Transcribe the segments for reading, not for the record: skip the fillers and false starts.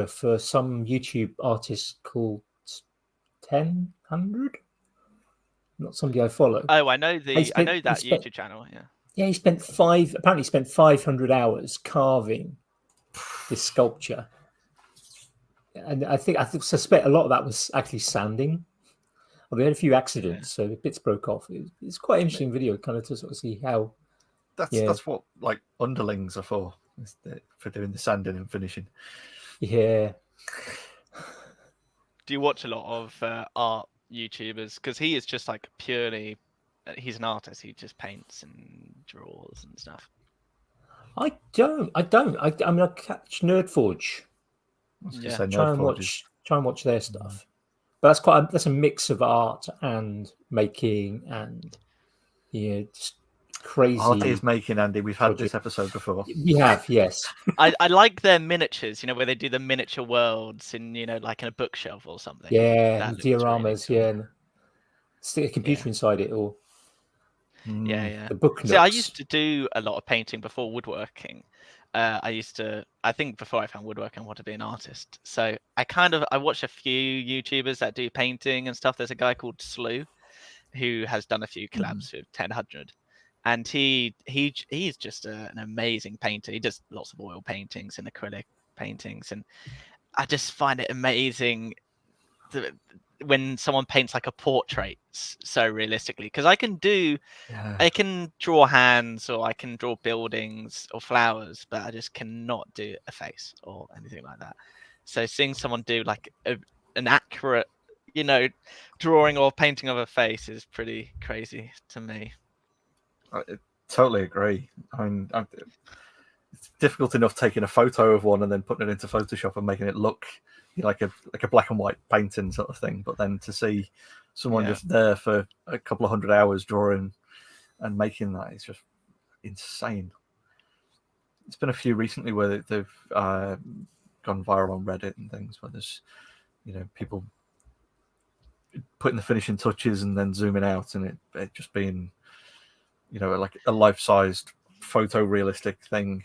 for some YouTube artist called 1000. Not somebody I follow. Oh, I know that YouTube channel. Yeah. Yeah, he spent 500 hours carving this sculpture, and I suspect a lot of that was actually sanding. Well, we had a few accidents, so the bits broke off. It's quite an interesting video, kind of to sort of see how. That's what like underlings are for doing the sanding and finishing. Yeah. Do you watch a lot of art YouTubers? Because he is just like purely, he's an artist. He just paints and draws and stuff. I don't. I mean, I catch Nerdforge. Try and watch their stuff. But that's a mix of art and making and just crazy. Art is making, Andy. We've had this episode before. We have, yes. I like their miniatures, where they do the miniature worlds in, like in a bookshelf or something. Yeah, and dioramas, really cool. And stick a computer inside it or. Yeah. The book notes. See, I used to do a lot of painting before woodworking. I think before I found woodworking, I wanted to be an artist. So I watch a few YouTubers that do painting and stuff. There's a guy called Slew who has done a few collabs with 1000. And he's just an amazing painter. He does lots of oil paintings and acrylic paintings. And I just find it amazing when someone paints like a portrait so realistically, because I can draw hands or I can draw buildings or flowers, but I just cannot do a face or anything like that. So seeing someone do like an accurate, drawing or painting of a face is pretty crazy to me. I totally agree. I mean, it's difficult enough taking a photo of one and then putting it into Photoshop and making it look like a black and white painting sort of thing, but then to see someone just there for a couple of 100 hours drawing and making that is just insane. It's been a few recently where they've gone viral on Reddit and things where there's people putting the finishing touches and then zooming out and it just being like a life-sized photorealistic thing.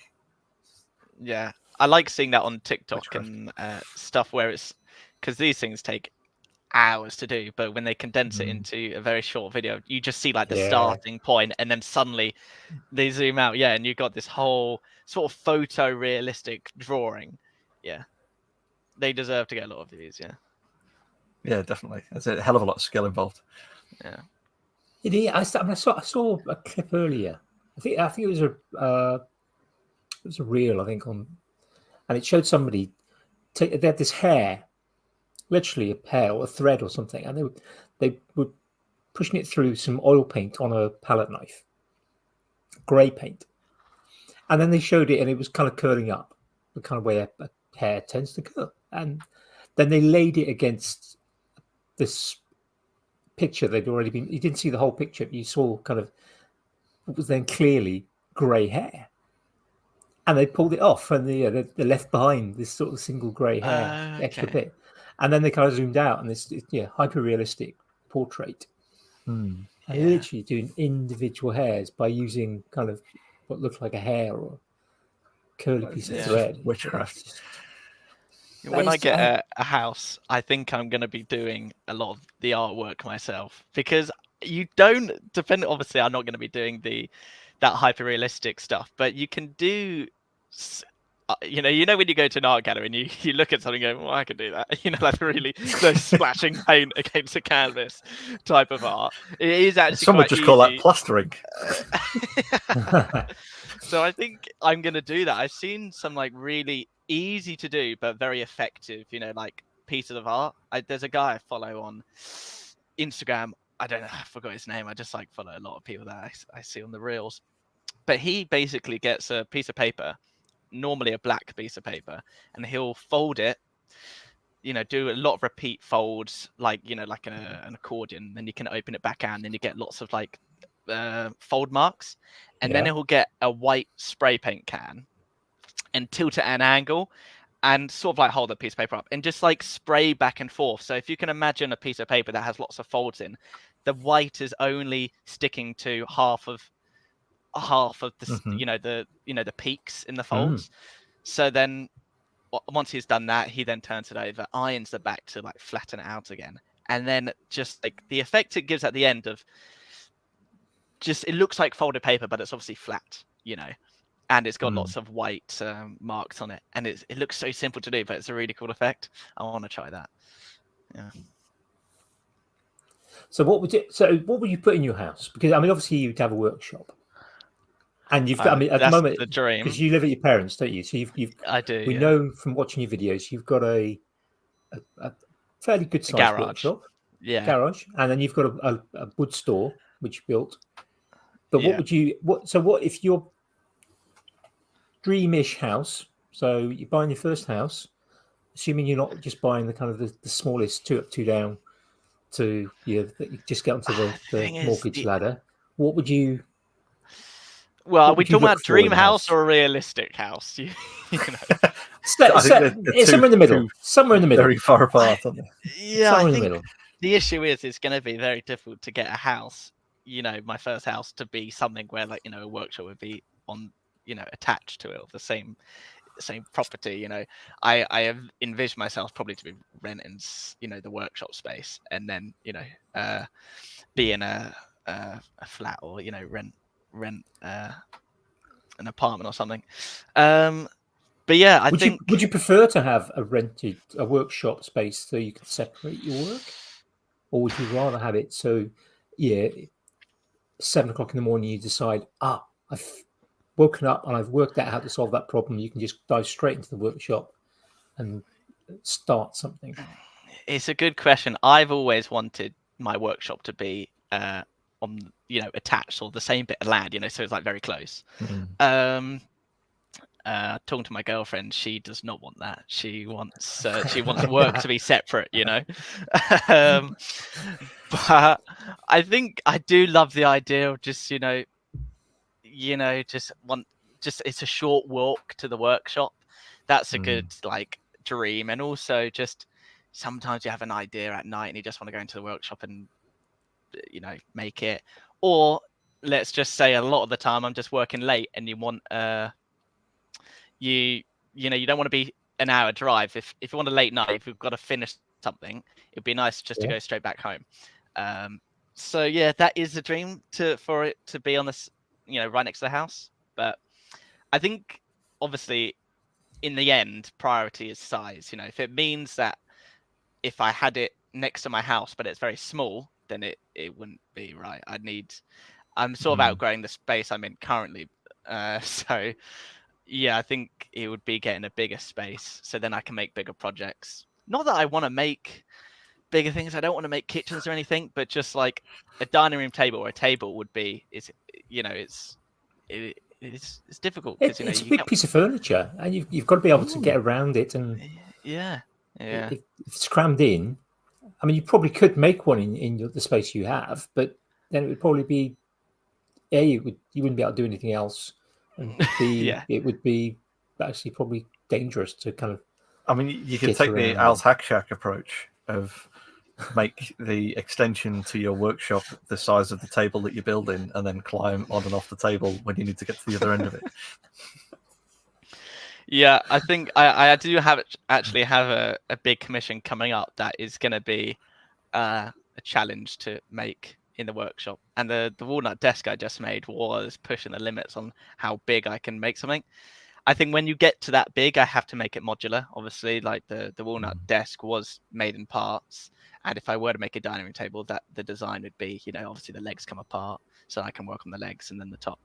Yeah, I like seeing that on TikTok and stuff where it's because these things take hours to do, but when they condense it into a very short video, you just see like the starting point and then suddenly they zoom out. Yeah, and you've got this whole sort of photorealistic drawing. Yeah, they deserve to get a lot of views. Yeah, definitely. There's a hell of a lot of skill involved. Yeah. I saw a clip earlier. I think it was a reel, I think, and it showed somebody they had this hair, literally a hair or a thread or something, and they were pushing it through some oil paint on a palette knife, grey paint, and then they showed it, and it was kind of curling up, the kind of way a hair tends to curl, and then they laid it against this picture they'd already been. You didn't see the whole picture, but you saw kind of what was then clearly grey hair. And they pulled it off, and they left behind this sort of single grey hair, extra bit. And then they kind of zoomed out, and this hyper realistic portrait. And literally doing individual hairs by using kind of what looked like a hair or curly piece of thread. Witchcraft. When I get a house, I think I'm going to be doing a lot of the artwork myself, because you don't depend. Obviously, I'm not going to be doing that hyper realistic stuff, but you can do. When you go to an art gallery and you look at something and go, well, I could do that. Like really those splashing paint against a canvas type of art. It is actually someone just call that plastering. So I think I'm going to do that. I've seen some like really easy to do but very effective, like pieces of art. There's a guy I follow on Instagram. I don't know, I forgot his name. I just like follow a lot of people that I see on the reels. But he basically gets a piece of paper, normally a black piece of paper, and he'll fold it, do a lot of repeat folds, like like an accordion. Then you can open it back out, and then you get lots of like fold marks, and then he'll get a white spray paint can and tilt it at an angle and sort of like hold the piece of paper up and just like spray back and forth. So if you can imagine a piece of paper that has lots of folds in, the white is only sticking to half of the the peaks in the folds. So then once he's done that, he then turns it over, irons the back to like flatten it out again, and then just like the effect it gives at the end of just it looks like folded paper, but it's obviously flat, and it's got lots of white marks on it, and it looks so simple to do, but it's a really cool effect. I want to try that. Yeah. So what would you put in your house? Because I mean, obviously you'd have a workshop, and you've got. I mean, at the moment, the dream, because you live at your parents, don't you? So you've. I do. We know from watching your videos, you've got a fairly good sized workshop, garage, and then you've got a wood store which you built. But what would you? What if your dreamish house? So you're buying your first house, assuming you're not just buying the kind of the smallest 2 up, 2 down. To you just get onto the mortgage ladder. What would you? Well, are we talking about dream house or a realistic house? Somewhere in the middle. Somewhere in the middle. Very far apart. Yeah, I think the issue is it's going to be very difficult to get a house. My first house to be something where a workshop would be on attached to it, of the same property. I have envisioned myself probably to be renting the workshop space, and then be in a flat, or rent an apartment or something. But yeah, I think would you prefer to have a workshop space so you could separate your work, or would you rather have it so 7 o'clock in the morning you decide I've woken up and I've worked out how to solve that problem, you can just dive straight into the workshop and start something? It's a good question. I've always wanted my workshop to be on attached, or the same bit of land, so it's like very close. Talking to my girlfriend, she does not want that. She wants work to be separate, but I think I do love the idea of just it's a short walk to the workshop. That's a good dream. And also just sometimes you have an idea at night and you just want to go into the workshop and make it. Or let's just say a lot of the time I'm just working late and you want you don't want to be an hour drive. If you want a late night, if you've got to finish something, it'd be nice just to go straight back home. So yeah, that is a dream for it to be on this right next to the house. But I think obviously in the end priority is size. If it means that if I had it next to my house but it's very small, then it wouldn't be right. I'm sort of outgrowing the space I'm in currently, so yeah, I think it would be getting a bigger space so then I can make bigger projects. Not that I want to make bigger things, I don't want to make kitchens or anything, but just like a dining room table or a table would be it's difficult. It's a big piece of furniture, and you've got to be able to get around it. And if it's crammed in, I mean, you probably could make one in the space you have, but then it would probably be you wouldn't be able to do anything else, and it would be actually probably dangerous to kind of. I mean, you could take the Al's Hack Shack approach of make the extension to your workshop the size of the table that you're building, and then climb on and off the table when you need to get to the other end of it. Yeah, I think I do have a big commission coming up that is going to be a challenge to make in the workshop. And the walnut desk I just made was pushing the limits on how big I can make something. I think when you get to that big, I have to make it modular. Obviously, like the walnut desk was made in parts. And if I were to make a dining room table, that the design would be, obviously the legs come apart so I can work on the legs and then the top.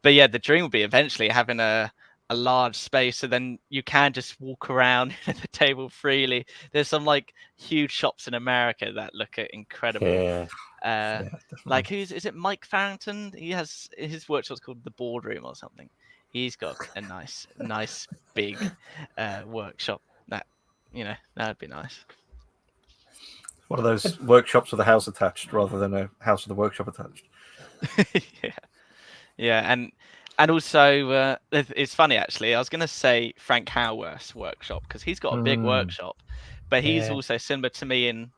But yeah, the dream would be eventually having a large space so then you can just walk around the table freely. There's some like huge shops in America that look incredible. Like is it Mike Farrington? He has his workshop's called the Boardroom or something. He's got a nice big workshop that that'd be nice. One of those workshops with a house attached rather than a house with a workshop attached. And also it's funny actually. I was going to say Frank Howarth's workshop because he's got a big workshop, but he's also similar to me in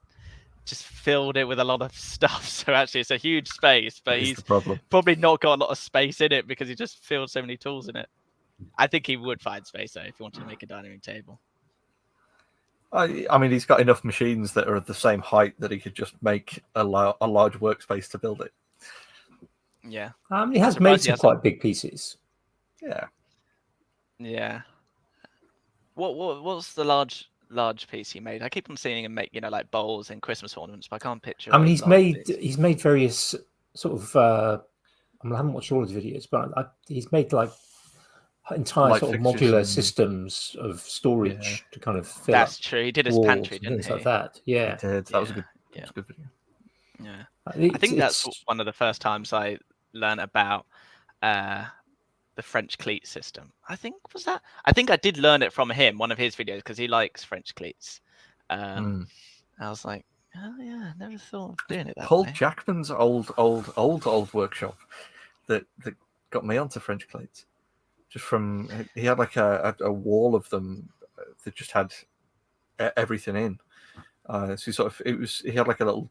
just filled it with a lot of stuff. So actually, it's a huge space, but he's probably not got a lot of space in it because he just filled so many tools in it. I think he would find space though if he wanted to make a dining room table. I mean, he's got enough machines that are at the same height that he could just make a large workspace to build it. Yeah. He has made some quite big pieces. Yeah. Yeah. What's the large piece he made? I keep on seeing him make, like bowls and Christmas ornaments, but I can't picture. I mean, he's made various sort of. I haven't watched all his videos, but he's made like entire Light sort of fixtures modular and- systems of storage to kind of fill That's up true. He did his walls pantry, and didn't things he? like that. Yeah, He did. That was a good. Yeah. That was a good video. Yeah. I I think that's one of the first times I learned about the French cleat system. I think I did learn it from him, one of his videos, because he likes French cleats. I was like, oh yeah, I never thought of doing it that Paul way. Jackman's old workshop that got me onto French cleats. Just from he had like a wall of them that just had everything in. So he had like a little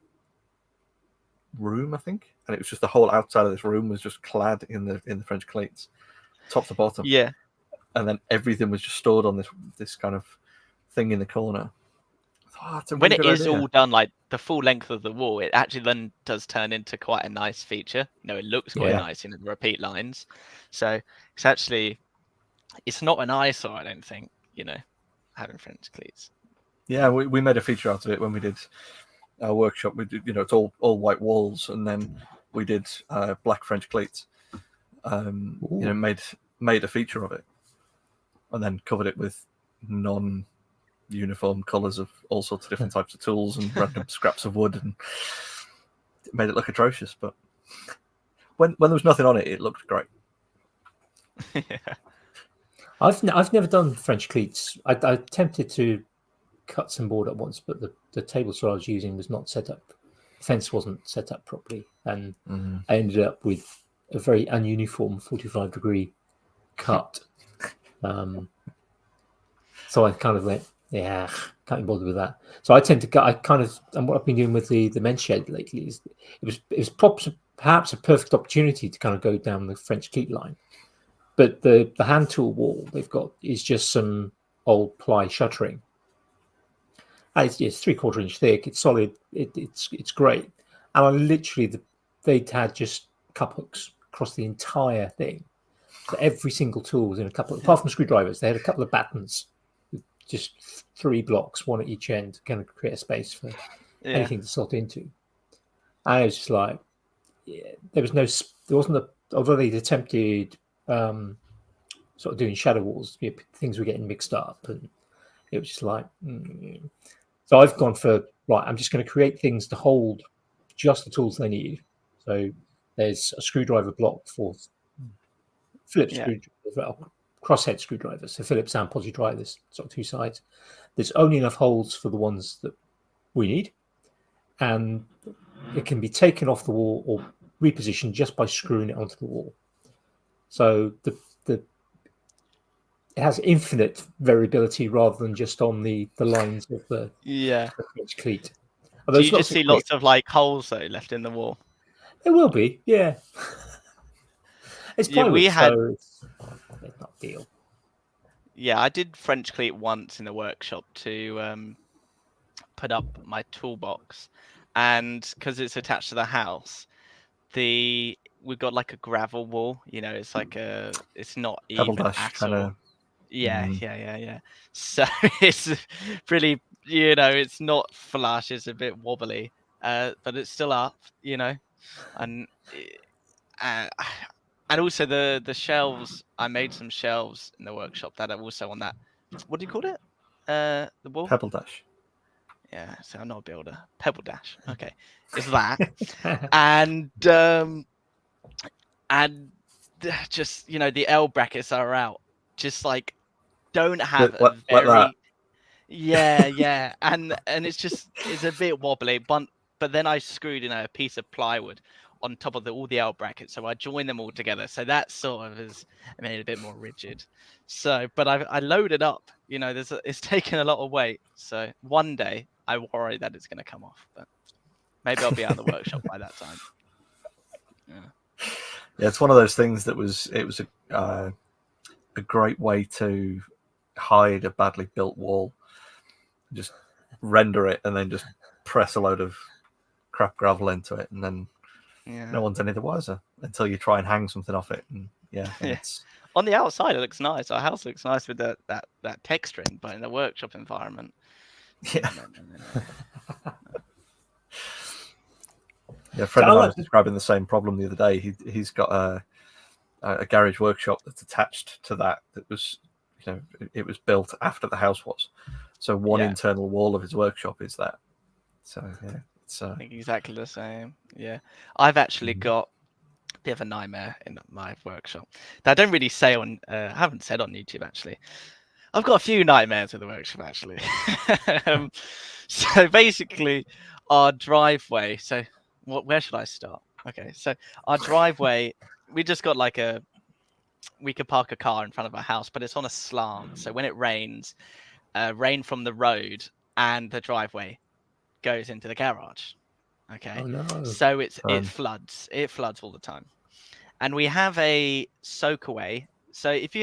room, I think, and it was just the whole outside of this room was just clad in the French cleats, top to bottom. Yeah. And then everything was just stored on this kind of thing in the corner. When it is all done, like the full length of the wall, it actually then does turn into quite a nice feature. It looks quite nice in the repeat lines. So it's not an eyesore, I don't think, having French cleats. Yeah, we made a feature out of it when we did our workshop. We did, it's all white walls, and then we did black French cleats. Made a feature of it, and then covered it with non-uniform colours of all sorts of different types of tools and random scraps of wood, and it made it look atrocious. But when there was nothing on it, it looked great. I've never done French cleats. I attempted to cut some board up once, but the table saw I was using was not set up. The fence wasn't set up properly, and I ended up with a very ununiform 45-degree cut. So I kind of went, yeah, can't be bothered with that. So I tend to cut. And what I've been doing with the men's shed lately is it was perhaps a perfect opportunity to kind of go down the French cleat line. But the hand tool wall they've got is just some old ply shuttering. And it's 3/4 inch thick. It's solid. It's great. And I literally they'd had just cup hooks across the entire thing. So every single tool was in a couple, apart from screwdrivers. They had a couple of battens, with just 3 blocks, one at each end, to kind of create a space for anything to slot into. And it was just like, there wasn't although they'd attempted sort of doing shadow walls, things were getting mixed up, and it was just like. So I've gone for I'm just going to create things to hold just the tools they need. So there's a screwdriver block for Phillips screwdriver, crosshead screwdrivers. So Phillips and Posy Drive, there's sort of 2 sides. There's only enough holes for the ones that we need, and it can be taken off the wall or repositioned just by screwing it onto the wall. So it has infinite variability rather than just on the lines of the French cleat. Do you just see lots of like holes though left in the wall? There will be, yeah. It's plywood, so it's not ideal. Yeah, I did French cleat once in the workshop to put up my toolbox, and because it's attached to the house, we've got like a gravel wall. It's like it's not even at all. Yeah. So it's really, it's not flush. It's a bit wobbly, but it's still up. And also the shelves. I made some shelves in the workshop that are also on that. What do you call it? The wall. Pebble Dash. Yeah, so I'm not a builder. Pebble Dash. Okay, it's that, and just the L brackets are out. Just like don't have a very like yeah, and it's a bit wobbly, but then I screwed in a piece of plywood on top of all the L brackets, so I joined them all together. So that sort of has made it a bit more rigid. So, but I loaded up. It's taken a lot of weight. So one day I worry that it's going to come off, but maybe I'll be out of the workshop by that time. Yeah, it's one of those things that it was a great way to hide a badly built wall. Just render it and then just press a load of crap gravel into it, and then no one's any the wiser until you try and hang something off it. And it's on the outside it looks nice. Our house looks nice with that texturing, but in the workshop environment, yeah. No. Yeah, a friend of mine was describing the same problem the other day. He's got a garage workshop that's attached to that was, it was built after the house was. So one internal wall of his workshop is that. So yeah, it's I think exactly the same. Yeah, I've actually got a bit of a nightmare in my workshop that I don't really say on. I haven't said on YouTube actually. I've got a few nightmares in the workshop actually. So basically, our driveway. So where should I start? Okay, so our driveway, we just got like we could park a car in front of our house, but it's on a slant. So when it rains, rain from the road and the driveway goes into the garage. Okay. Oh, no. So it floods. It floods all the time. And we have a soak away. So if you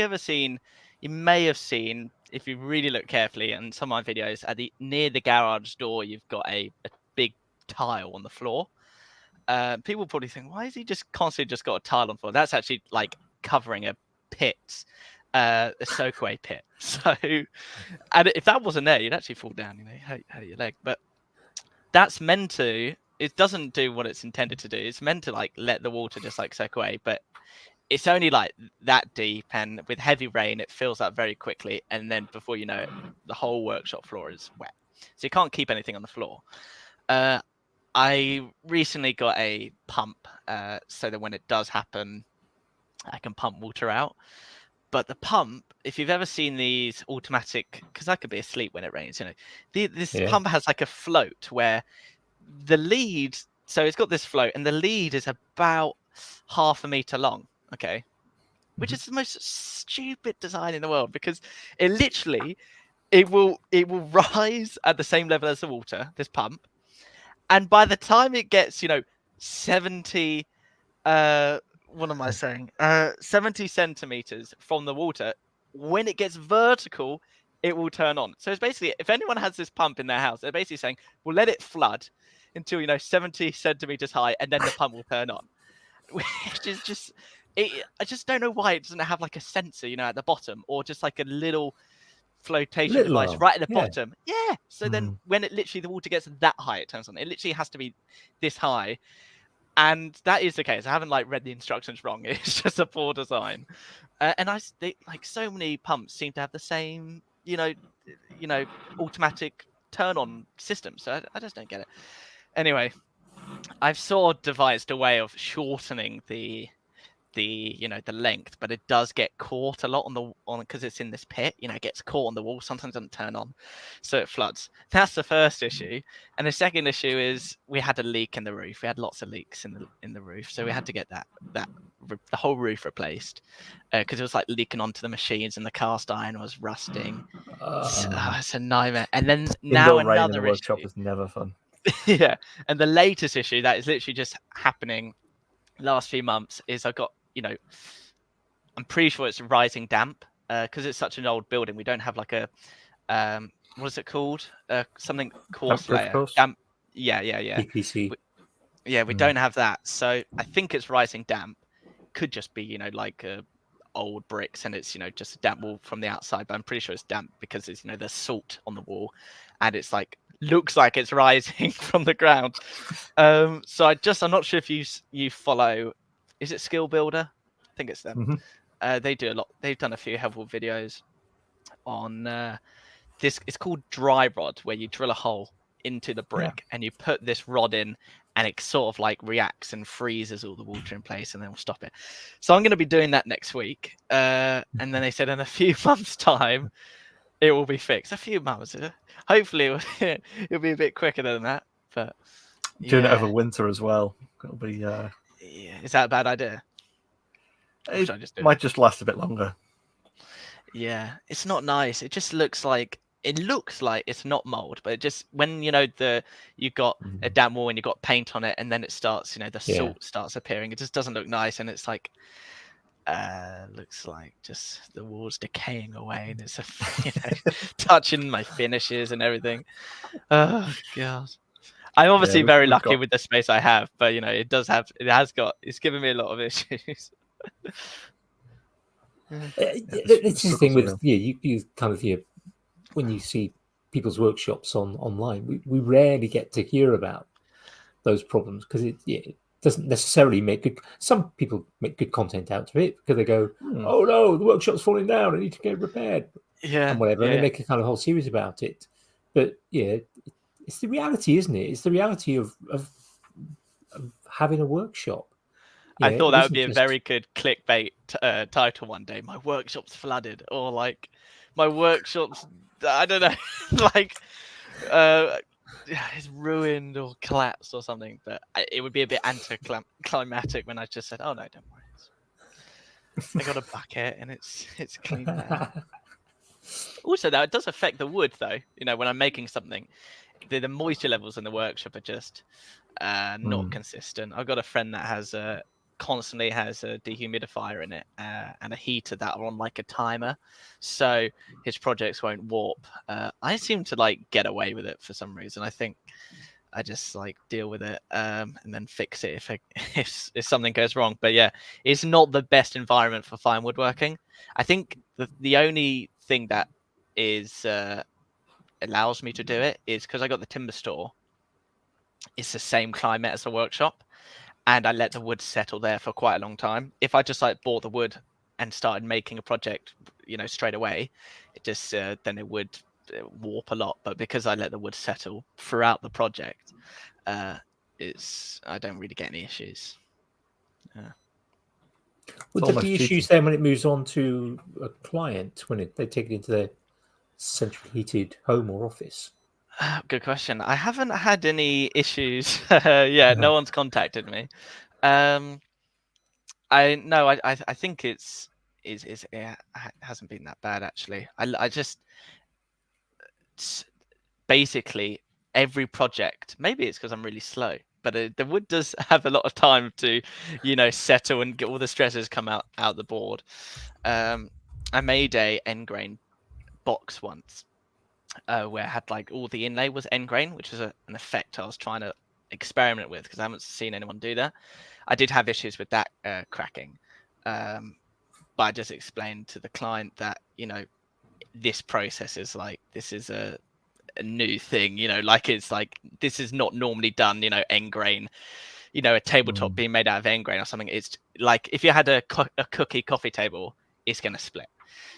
may have seen, if you really look carefully in some of my videos, near the garage door, you've got a big tile on the floor. People probably think, why is he just constantly just got a tile on the floor? That's actually like covering a pit, a soakaway pit. So, and if that wasn't there, you'd actually fall down, hurt your leg. But that's meant to, it doesn't do what it's intended to do. It's meant to like let the water just like soak away, but it's only like that deep, and with heavy rain, it fills up very quickly. And then before you know it, the whole workshop floor is wet. So you can't keep anything on the floor. I recently got a pump so that when it does happen, I can pump water out. But the pump, if you've ever seen these automatic, because I could be asleep when it rains, this pump has like a float where the lead, so it's got this float and the lead is about half a meter long, okay? Which is the most stupid design in the world, because it literally, it will rise at the same level as the water, this pump. And by the time it gets, 70, what am I saying? 70 centimeters from the water, when it gets vertical, it will turn on. So it's basically, if anyone has this pump in their house, they're basically saying, we'll let it flood until, 70 centimeters high, and then the pump will turn on. Which is just, I just don't know why it doesn't have like a sensor, at the bottom, or just like a little flotation device right at the bottom. Yeah. So then when it literally, the water gets that high, it turns on. It literally has to be this high. And that is the case. I haven't read the instructions wrong. It's just a poor design. And so many pumps seem to have the same, automatic turn on system. So I just don't get it. Anyway, I've sort of devised a way of shortening the length, but it does get caught a lot because it's in this pit, it gets caught on the wall, sometimes doesn't turn on, so it floods. That's the first issue. And the second issue is we had a leak in the roof. We had lots of leaks in the roof, so we had to get the whole roof replaced because it was leaking onto the machines, and the cast iron was rusting. It's a nightmare. And then now another workshop issue is never fun. yeah, and the latest issue that is literally just happening last few months is I've got, I'm pretty sure it's rising damp because it's such an old building. We don't have like a what is it called? Something coarse layer. Damp. Yeah. PPC. We don't have that. So I think it's rising damp. Could just be, old bricks, and it's, just a damp wall from the outside, but I'm pretty sure it's damp because it's, there's salt on the wall, and it's looks like it's rising from the ground. So I'm not sure if you follow, is it Skill Builder? I think it's them. They do a lot. They've done a few helpful videos on this. It's called dry rod, where you drill a hole into the brick and you put this rod in, and it sort of reacts and freezes all the water in place, and then we'll stop it. So I'm going to be doing that next week. And then they said in a few months' time, it will be fixed. A few months. Hopefully it'll be a bit quicker than that. But doing it over winter as well. It'll be. Yeah. Is that a bad idea? It might just last a bit longer. Yeah, it's not nice. It just looks like it's not mold, but it just when you've got a damp wall and you've got paint on it, and then it starts, the salt starts appearing. It just doesn't look nice, and it's Looks like just the walls decaying away, and it's touching my finishes and everything. Oh god. I'm obviously Yeah, very we've lucky got with the space I have, but it's given me a lot of issues. It's the thing with struggles, you kind of when you see people's workshops online, we rarely get to hear about those problems because it doesn't necessarily make good. Some people make good content out of it because they go, "Oh no, the workshop's falling down. I need to get repaired," and whatever, and they make a kind of whole series about it. But it's the reality, isn't it? It's the reality of having a workshop. I Yeah, thought it that would isn't be a just very good clickbait title one day. My workshop's flooded, or like my workshop's, I don't know, like it's ruined or collapsed or something. But it would be a bit anticlimactic when I just said, "Oh no, don't worry, I got a bucket and it's clean now." Also, though, it does affect the wood, though. When I'm making something, the moisture levels in the workshop are just not consistent. I've got a friend that has constantly has a dehumidifier in it and a heater that are on like a timer, so his projects won't warp. I seem to like get away with it for some reason. I think I just like deal with it and then fix it if something goes wrong. But yeah, it's not the best environment for fine woodworking. I think the only thing that is allows me to do it is because I got the timber store. It's the same climate as the workshop, and I let the wood settle there for quite a long time. If I just like bought the wood and started making a project, straight away, it just then it would warp a lot. But because I let the wood settle throughout the project, I don't really get any issues. Would there be issues then when it moves on to a client when they take it into their centrally heated home or office? Good question. I haven't had any issues. Yeah, no one's contacted me. I think it hasn't been that bad actually. I just basically every project. Maybe it's because I'm really slow, but the wood does have a lot of time to, settle and get all the stresses come out the board. I made a end grain box once. Where I had like all the inlay was end grain, which was an effect I was trying to experiment with because I haven't seen anyone do that. I did have issues with that cracking, but I just explained to the client that this process is like this is a new thing, like it's like this is not normally done, end grain, a tabletop being made out of end grain or something. It's like if you had a cookie coffee table, it's gonna split.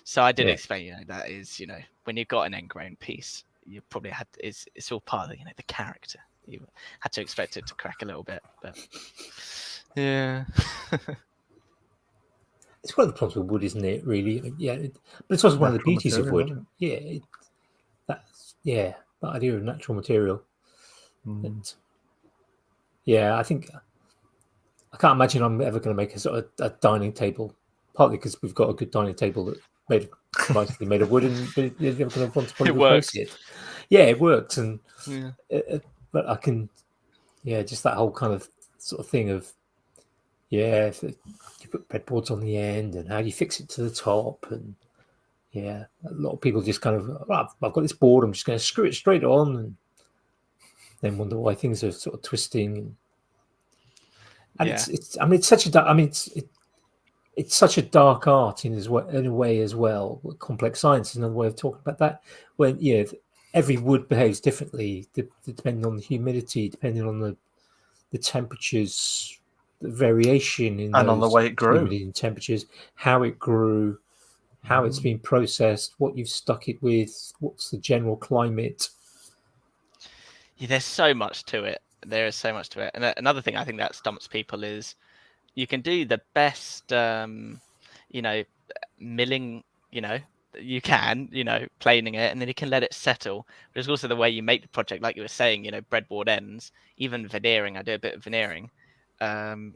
So I did explain, that is, when you've got an end grain piece, you probably had it's all part of the character. You had to expect it to crack a little bit, but yeah. It's one of the problems with wood, isn't it? Really, yeah. But it's also one of the beauties of wood. Yeah, that idea of natural material. And yeah, I think I can't imagine I'm ever going to make a sort of a dining table. Partly because we've got a good dining table that's mostly made of wood, and you're never going to want to probably replace it. Yeah, it works, and but I can, just that whole kind of sort of thing of, if you put breadboards on the end, and how do you fix it to the top, and a lot of people just kind of, I've got this board, I'm just going to screw it straight on, and then wonder why things are sort of twisting. And it's such a, it's such a dark art in a way as well. Complex science is another way of talking about that. When every wood behaves differently depending on the humidity, depending on the temperatures, the variation in and on the way it grew, humidity and temperatures, how it grew, how it's been processed, what you've stuck it with, what's the general climate. Yeah, there's so much to it. There is so much to it. And another thing I think that stumps people is you can do the best, milling, you can, planing it, and then you can let it settle. But there's also the way you make the project, like you were saying, breadboard ends, even veneering. I do a bit of veneering. And,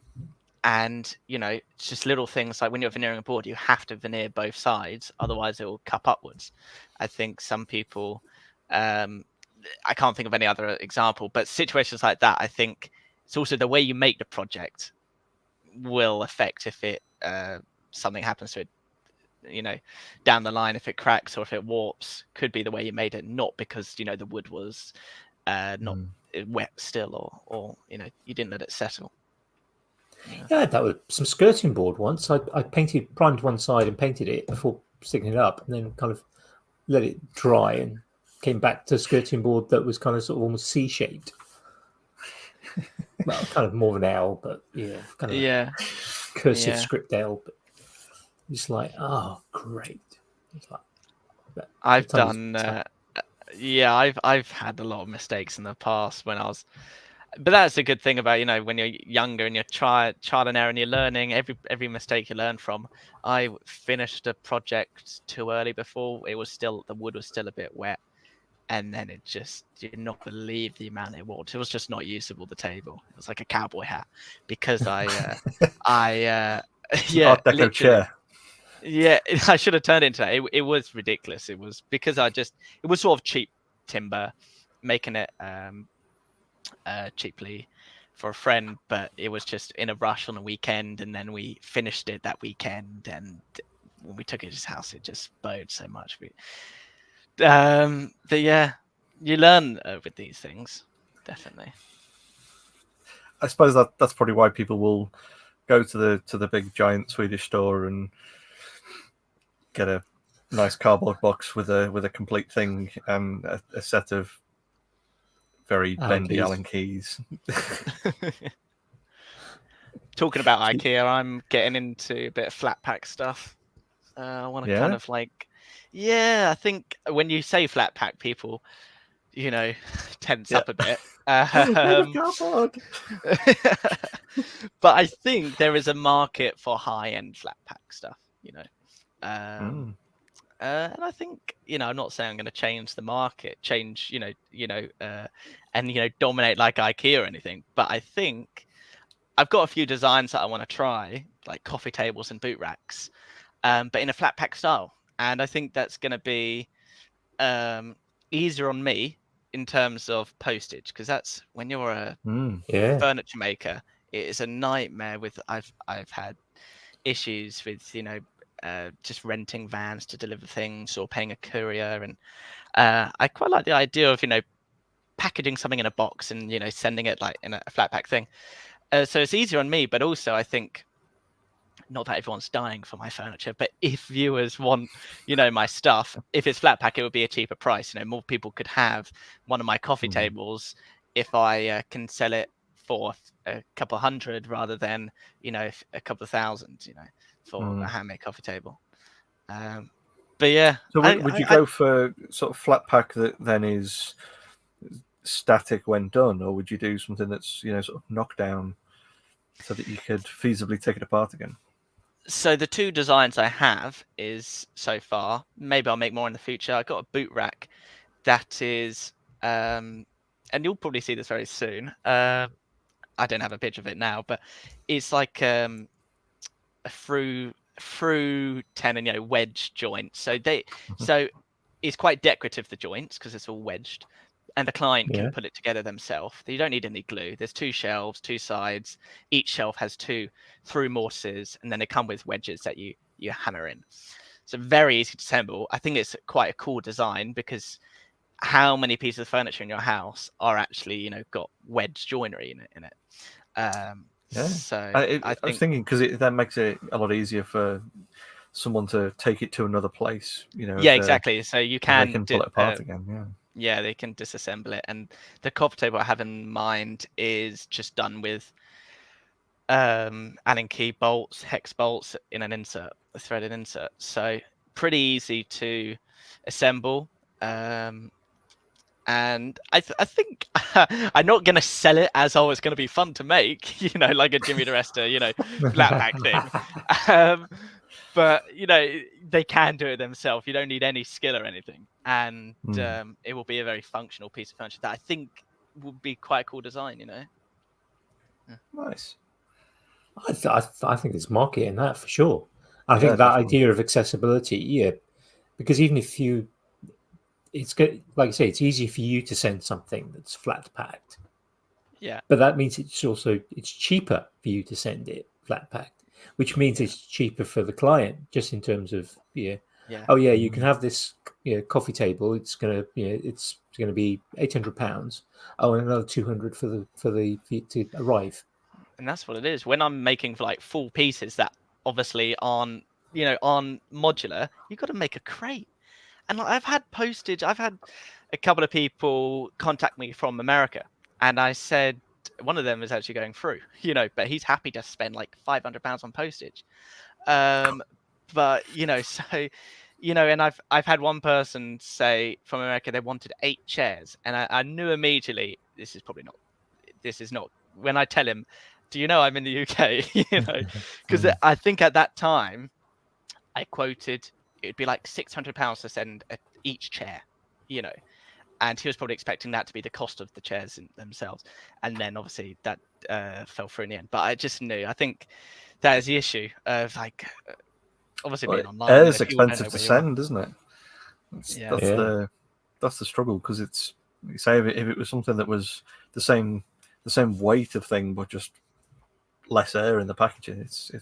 it's just little things like when you're veneering a board, you have to veneer both sides. Otherwise, it will cup upwards. I think some people, I can't think of any other example, but situations like that, I think it's also the way you make the project will affect if it something happens to it, down the line, if it cracks or if it warps, could be the way you made it, not because the wood was not wet still, or you didn't let it settle. Yeah, that was some skirting board once. I primed one side and painted it before sticking it up, and then kind of let it dry and came back to skirting board that was kind of sort of almost C-shaped. Well, kind of more of an L, but kind of a cursive script L. But it's like, oh, great! It's like, I've done, I've had a lot of mistakes in the past when I was. But that's a good thing about when you're younger and you're trial and error and you're learning. Every mistake you learn from. I finished a project too early before the wood was still a bit wet, and then it just, you'd not believe the amount it warped. It was just not usable, the table. It was like a cowboy hat because Art Deco chair. Yeah, I should have turned into that. It was ridiculous. It was because it was sort of cheap timber, making it cheaply for a friend, but it was just in a rush on a weekend, and then we finished it that weekend, and when we took it to his house, it just bowed so much. But yeah, you learn with these things, definitely. I suppose that's probably why people will go to the big giant Swedish store and get a nice cardboard box with a complete thing and a set of very bendy Allen keys. Talking about IKEA, I'm getting into a bit of flat pack stuff. I want to kind of I think when you say flat pack, people, tense up a bit. But I think there is a market for high-end flat pack stuff, and I think, I'm not saying I'm going to change the market, and dominate like IKEA or anything, but I think I've got a few designs that I want to try, like coffee tables and boot racks, but in a flat pack style. And I think that's going to be easier on me in terms of postage, because that's when you're a furniture maker, it is a nightmare. I've had issues with just renting vans to deliver things or paying a courier, and I quite like the idea of packaging something in a box and sending it like in a flat pack thing. So it's easier on me, but also I think, not that everyone's dying for my furniture, but if viewers want, my stuff, if it's flat pack, it would be a cheaper price. More people could have one of my coffee tables if I can sell it for a couple hundred rather than, a couple of thousand, for a handmade coffee table. But yeah. So would you go for sort of flat pack that then is static when done, or would you do something that's sort of knockdown so that you could feasibly take it apart again? So the two designs I have is, so far, maybe I'll make more in the future, I got a boot rack that is and you'll probably see this very soon. I don't have a picture of it now, but it's like a through tenon, wedge joint. So so it's quite decorative, the joints, because it's all wedged, and the client can put it together themselves. You don't need any glue. There's two shelves, two sides. Each shelf has two through mortises, and then they come with wedges that you hammer in. So very easy to assemble. I think it's quite a cool design, because how many pieces of furniture in your house are actually, got wedge joinery in it? So I was thinking, because that makes it a lot easier for someone to take it to another place. Exactly. So you can pull it apart again. Yeah, they can disassemble it. And the coffee table I have in mind is just done with Allen key bolts, hex bolts in an insert, a threaded insert. So pretty easy to assemble. And I think I'm not going to sell it as, it's going to be fun to make, like a Jimmy DeResta, flat pack thing. But, they can do it themselves. You don't need any skill or anything. And it will be a very functional piece of furniture that I think would be quite a cool design, Yeah. Nice. I think there's market in that for sure. I think that definitely. idea of accessibility, because even if it's good, like I say, it's easy for you to send something that's flat packed. Yeah. But that means it's cheaper for you to send it flat packed. which means it's cheaper for the client, just in terms of Yeah. oh yeah, you can have this coffee table. It's gonna it's gonna be £800. Oh, and another 200 for the to arrive. And that's what it is. When I'm making for like full pieces that obviously aren't modular, you've got to make a crate. And I've had postage. I've had a couple of people contact me from America, and I said one of them is actually going through, but he's happy to spend like £500 on postage. But so and I've had one person say from America they wanted 8 chairs, and I knew immediately this is not. When I tell him, do you know I'm in the UK? Because I think at that time I quoted it'd be like £600 to send each chair, and he was probably expecting that to be the cost of the chairs themselves, and then obviously that fell through in the end. But I just knew. I think that is the issue of like obviously being online. Air's expensive to send, isn't it? That's the struggle, because it's, you say, if it was something that was the same weight of thing but just less air in the packaging, it's a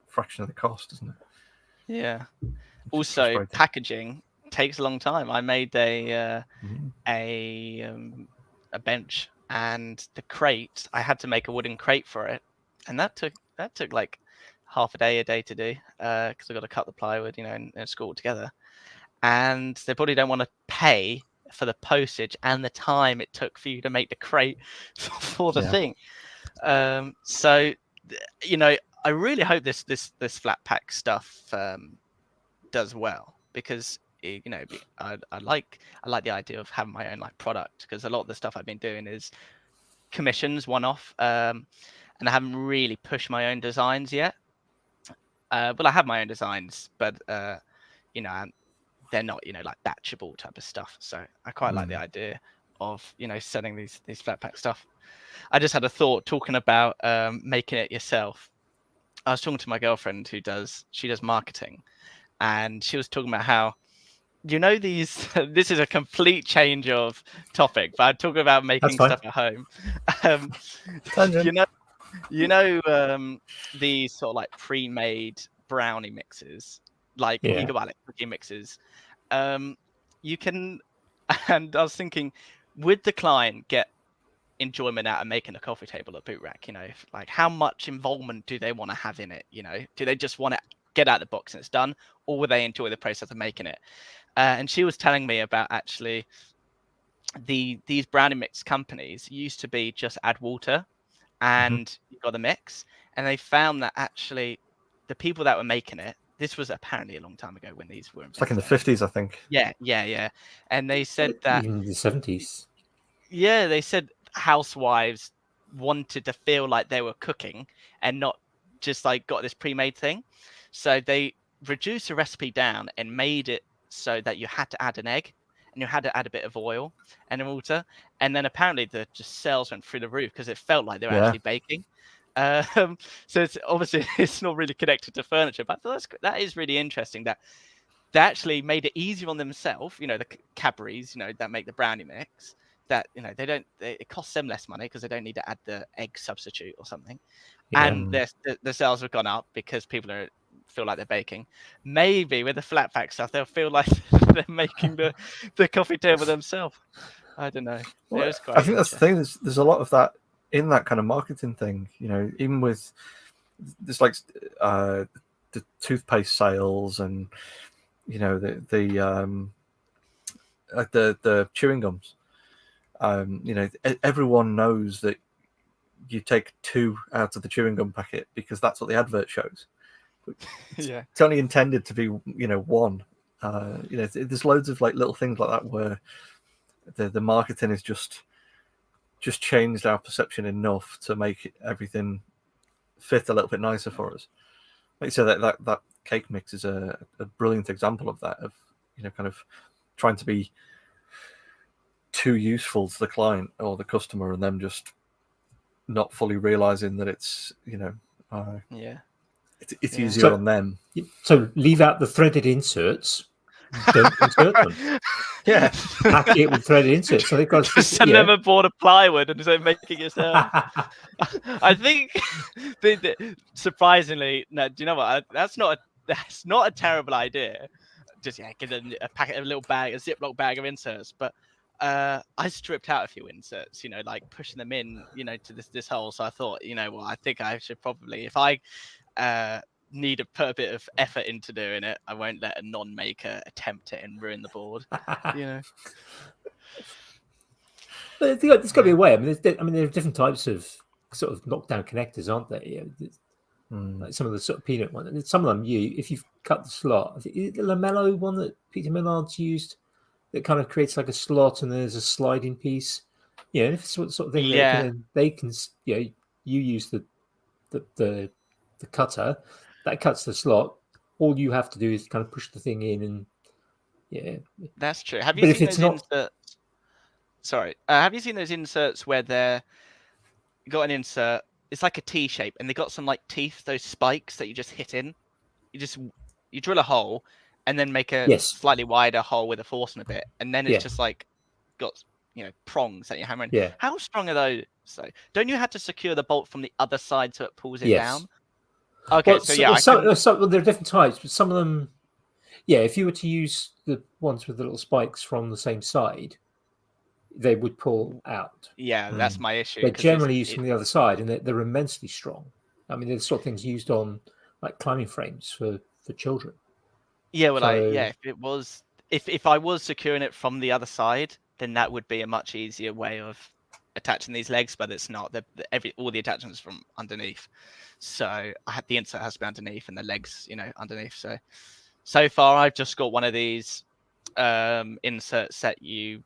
fraction of the cost, isn't it? Yeah. Also, packaging takes a long time. I made a bench, and the crate, I had to make a wooden crate for it, and that took like half a day to do, because I got to cut the plywood, and screw it together. And they probably don't want to pay for the postage and the time it took for you to make the crate for the thing. So, I really hope this flat pack stuff does well, because I like the idea of having my own like product, because a lot of the stuff I've been doing is commissions, one-off, and I haven't really pushed my own designs yet. Well, I have my own designs, but they're not like batchable type of stuff. So I quite like the idea of selling these flat pack stuff. I just had a thought talking about making it yourself. I was talking to my girlfriend who does marketing, and she was talking about how these. This is a complete change of topic, but I'm talking about making stuff at home. These sort of like pre-made brownie mixes, like you can buy like cookie mixes. You can, and I was thinking, would the client get enjoyment out of making a coffee table or boot rack? Like how much involvement do they want to have in it? Do they just want to get out of the box and it's done, or will they enjoy the process of making it? And she was telling me about actually these brownie mix companies used to be just add water and you got the mix, and they found that actually the people that were making it, this was apparently a long time ago when these were invented. It's like in the 50s, I think. Yeah. And they said that even the 70s. Yeah, they said housewives wanted to feel like they were cooking and not just like got this pre-made thing. So they reduced the recipe down and made it so that you had to add an egg and you had to add a bit of oil and water. And then apparently the just sales went through the roof because it felt like they were actually baking. So it's obviously it's not really connected to furniture, but that is really interesting that they actually made it easier on themselves. The Cadbury's, that make the brownie mix. That it costs them less money because they don't need to add the egg substitute or something, and the sales have gone up because people feel like they're baking. Maybe with the flat pack stuff, they'll feel like they're making the coffee table themselves. I don't know. Well, I think that's the thing. There's a lot of that in that kind of marketing thing. Even with there's like the toothpaste sales and the chewing gums. Everyone knows that you take 2 out of the chewing gum packet because that's what the advert shows. It's only intended to be, 1. There's loads of like little things like that where the marketing is just changed our perception enough to make everything fit a little bit nicer for us. Like so that cake mix is a brilliant example of that, of kind of trying to be too useful to the client or the customer, and them just not fully realizing that it's it's easier on them. So leave out the threaded inserts. don't insert them. Yeah. Pack it with threaded inserts. So they've got Just never bought a plywood and so make it yourself. I think surprisingly, no. Do you know what? That's not a terrible idea. Just get a packet, a little bag, a Ziploc bag of inserts. But I stripped out a few inserts. Like pushing them in. To this hole. So I thought, I think I should probably, if I need to put a bit of effort into doing it, I won't let a non-maker attempt it and ruin the board. But there's got to be a way. I mean, there are different types of sort of knockdown connectors, aren't there? Like some of the sort of peanut ones. And some of them, if you've cut the slot, I think the Lamello one that Peter Millard's used, that kind of creates like a slot and there's a sliding piece. If it's sort of thing, they can. You use the cutter that cuts the slot. All you have to do is kind of push the thing in, and that's true. Have you seen those inserts? Sorry, have you seen those inserts where they're got an insert? It's like a T shape, and they got some like teeth, those spikes that you just hit in. You drill a hole, and then make a slightly wider hole with a force in a bit, and then it's just like got prongs that you hammer in. Yeah. How strong are those? So don't you have to secure the bolt from the other side so it pulls it down? Okay, well, there are different types, but some of them, if you were to use the ones with the little spikes from the same side, they would pull out. Yeah, that's my issue. They're generally used from the other side, and they're immensely strong. I mean, they're the sort of things used on like climbing frames for children. Yeah, well, if I was securing it from the other side, then that would be a much easier way of attaching these legs, but it's not. All the attachments from underneath. So the insert has to be underneath and the legs, underneath. So far I've just got one of these inserts that you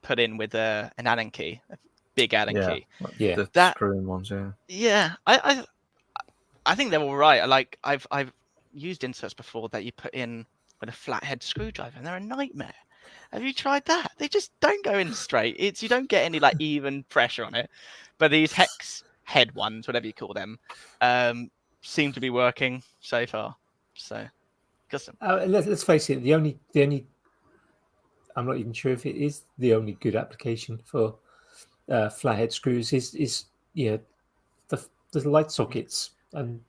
put in with an Allen key, a big Allen key. The screw-in ones, Yeah, I think they're all right. I've used inserts before that you put in with a flathead screwdriver, and they're a nightmare. Have you tried that? They just don't go in straight. You don't get any even pressure on it. But these hex head ones, whatever you call them, seem to be working so far. So, custom. Let's face it. The only I'm not even sure if it is the only good application for flathead screws is the light sockets and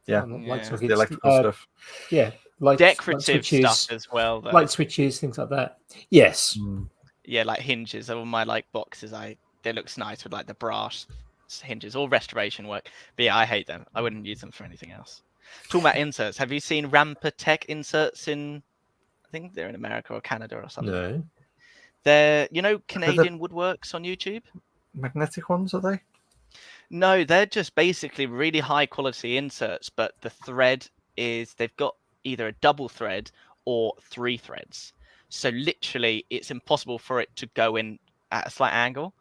light sockets, the electrical stuff. Decorative stuff as well, though. Light switches, things like that. Yes. Yeah, like hinges. All my boxes, they look nice with the brass hinges, all restoration work. But I hate them. I wouldn't use them for anything else. Talking about inserts, have you seen Rampa Tech inserts in? I think they're in America or Canada or something. No. They're Canadian Woodworks on YouTube. Magnetic ones, are they? No, they're just basically really high quality inserts, but the thread is they've got either a double thread or 3 threads. So literally it's impossible for it to go in at a slight angle.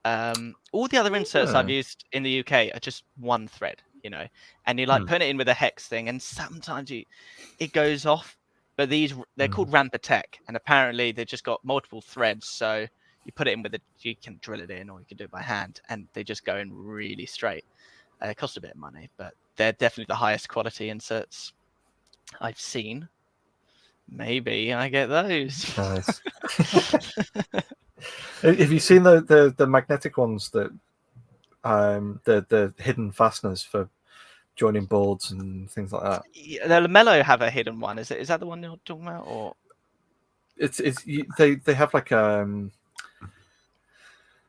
All the other inserts I've used in the UK are just 1 thread, and you put it in with a hex thing, and sometimes it goes off. But they're called Rampa Tech, and apparently they've just got multiple threads. So you put it in you can drill it in, or you can do it by hand, and they just go in really straight. It costs a bit of money, but they're definitely the highest quality inserts I've seen. Maybe I get those. Nice. Have you seen the magnetic ones that the hidden fasteners for joining boards and things like that? Yeah, the Lamello have a hidden one. Is that the one you're talking about, or they have like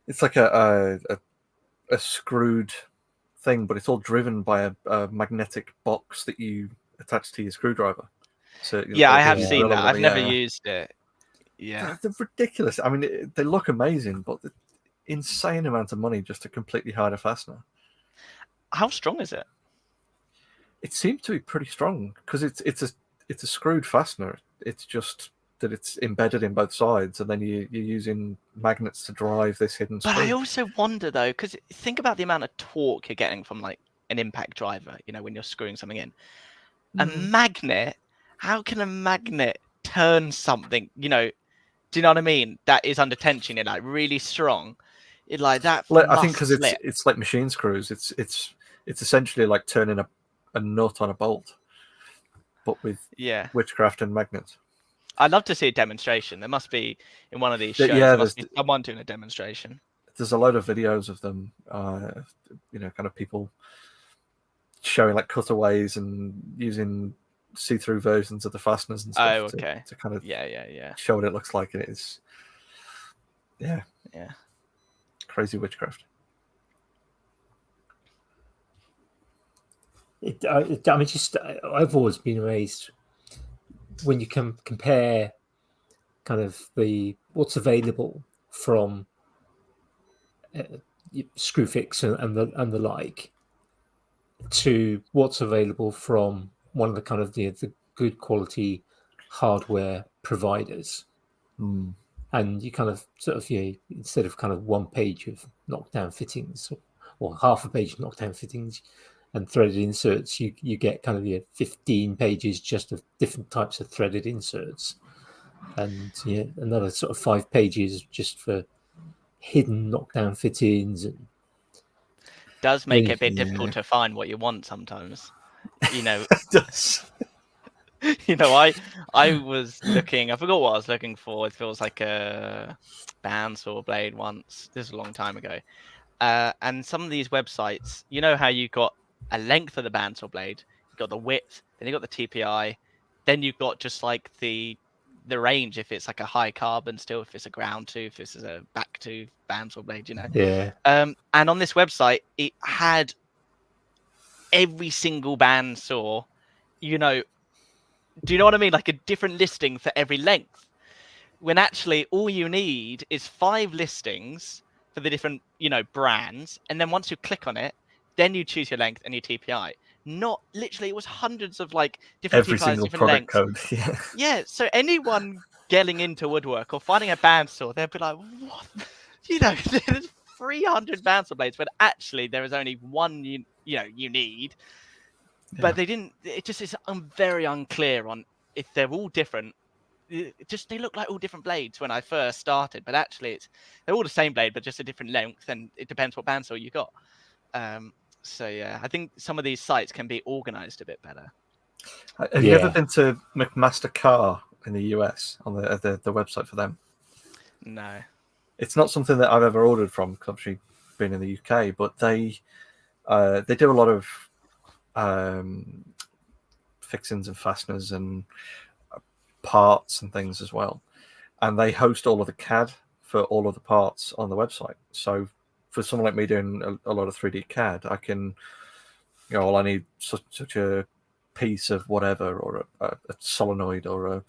it's like a screwed thing, but it's all driven by a magnetic box that you attach to your screwdriver. So I have seen that. I've never used it. Yeah, they're ridiculous. I mean, they look amazing, but the insane amount of money just to completely hide a fastener. How strong is it? It seems to be pretty strong because it's a screwed fastener. It's just that it's embedded in both sides, and then you're using magnets to drive this hidden screw. But I also wonder though, because think about the amount of torque you're getting from an impact driver. When you're screwing something in, a magnet. How can a magnet turn something? Do you know what I mean? That is under tension. You're really strong. It that. I think because it's like machine screws. It's essentially like turning a nut on a bolt, but with witchcraft and magnets. I'd love to see a demonstration. There must be in one of these shows. Yeah, There must be someone doing a demonstration. There's a load of videos of them, kind of people showing like cutaways and using see-through versions of the fasteners and stuff to kind of show what it looks like. And it is, yeah, crazy witchcraft. I've always been amazed when you can compare kind of what's available from Screwfix and the like to what's available from one of the kind of the good quality hardware providers. And you kind of sort of instead of kind of one page of knockdown fittings or half a page of knockdown fittings and threaded inserts, you get kind of 15 pages just of different types of threaded inserts, and another sort of 5 pages just for hidden knockdown fittings. And does make it a bit difficult to find what you want sometimes. It does. I was looking. I forgot what I was looking for. It feels like a bandsaw blade once. This is a long time ago. And some of these websites, you know how you got a length of the bandsaw blade, you got the width, then you got the TPI, then you've got just like the range if it's like a high carbon steel, if it's a ground tooth, if it's a back tooth bandsaw blade, and on this website it had every single bandsaw, do you know what I mean, like a different listing for every length, when actually all you need is 5 listings for the different brands, and then once you click on it, then you choose your length and your TPI. Not literally, it was hundreds of like different every TPIs, single different product lengths. code. Yeah. So anyone getting into woodwork or finding a bandsaw, they'll be like, "What? There's 300 bandsaw blades, but actually there is only one you need." But they didn't. It just is very unclear on if they're all different. They look like all different blades when I first started, but actually they're all the same blade, but just a different length, and it depends what bandsaw you got. So I think some of these sites can be organized a bit better. Have you ever been to McMaster Car in the US on the website for them? No, it's not something that I've ever ordered from, because I've been in the UK. But they do a lot of fixings and fasteners and parts and things as well, and they host all of the CAD for all of the parts on the website. So for someone like me doing a lot of 3D CAD, I can, well, I need such a piece of whatever, or a solenoid, or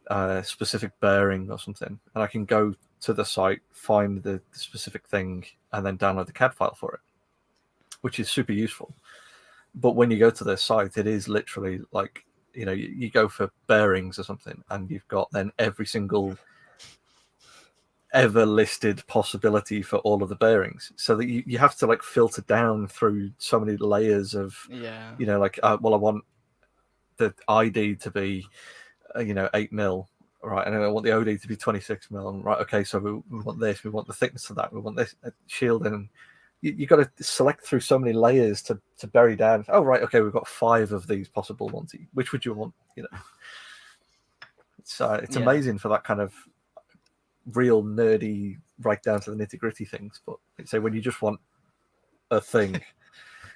a specific bearing or something, and I can go to the site, find the specific thing, and then download the CAD file for it, which is super useful. But when you go to their site, it is literally like, you go for bearings or something, and you've got then every single ever listed possibility for all of the bearings, so that you have to like filter down through so many layers of like I want the ID to be 8mm, right, and I want the OD to be 26mm, right, okay, so we want this, we want the thickness of that, we want this shield, and you got to select through so many layers to bury down. Oh right, okay, we've got 5 of these possible ones, which would you want? It's amazing for that kind of real nerdy, right down to the nitty-gritty things. But say when you just want a thing,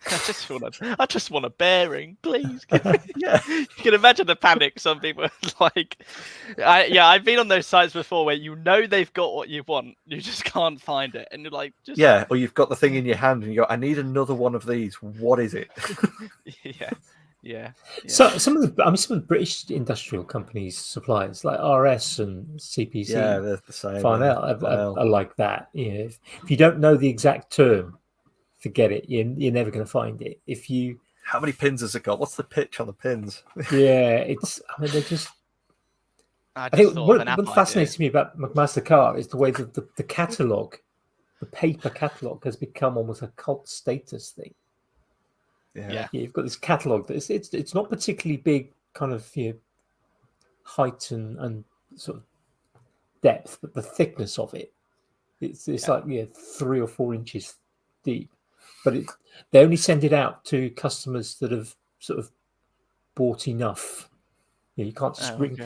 I just want a bearing, please. Yeah, you can imagine the panic some people like. I've been on those sites before where they've got what you want, you just can't find it, and you're like, or you've got the thing in your hand and you go, I need another one of these. What is it? Yeah. So some of the British industrial companies, suppliers like RS and CPC, they're the same. Farnell are like that. If you don't know the exact term, forget it. You're never going to find it. How many pins has it got? What's the pitch on the pins? They're just. I think what fascinates me about McMaster Car is the way that the catalogue, the paper catalogue, has become almost a cult status thing. You've got this catalogue that it's not particularly big, kind of height and sort of depth, but the thickness of it's like 3 or 4 inches deep. But they only send it out to customers that have sort of bought enough. You can't just bring.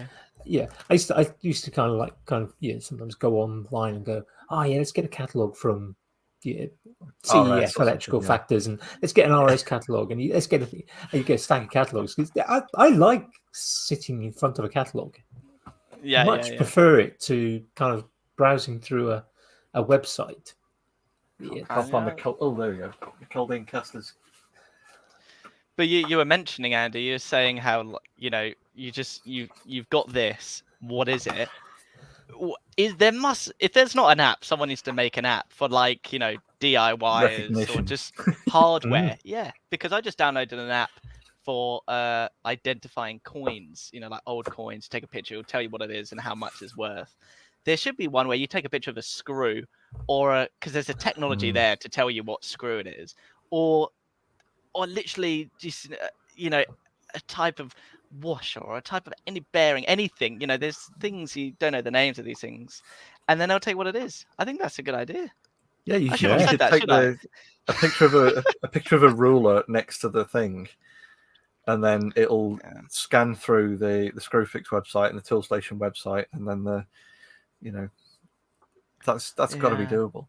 Yeah, I used to kind of sometimes go online and go, oh yeah, let's get a catalogue from CEF or Electrical something, yeah. Factors, and let's get an RS catalogue, and let's get you get a stack of catalogues. I like sitting in front of a catalogue. Yeah, Much prefer it to kind of browsing through a website. Yeah. Can't find the oh, there we go. The Caldine casters. But you were mentioning, Andy, you were saying how you've got this. What is it? If there's not an app, someone needs to make an app for DIYers Recognition. or just hardware. Yeah, because I just downloaded an app for identifying coins, like old coins. Take a picture, it'll tell you what it is and how much it's worth. There should be one where you take a picture of a screw, or because there's a technology there to tell you what screw it is, or literally just a type of washer or a type of any bearing, anything. There's things you don't know the names of these things, and then they'll tell you what it is. I think that's a good idea. Yeah, you I should, should have said that, take should a picture of a picture of a ruler next to the thing, and then it'll scan through the Screwfix website and the Toolstation website, and then that's got to be doable.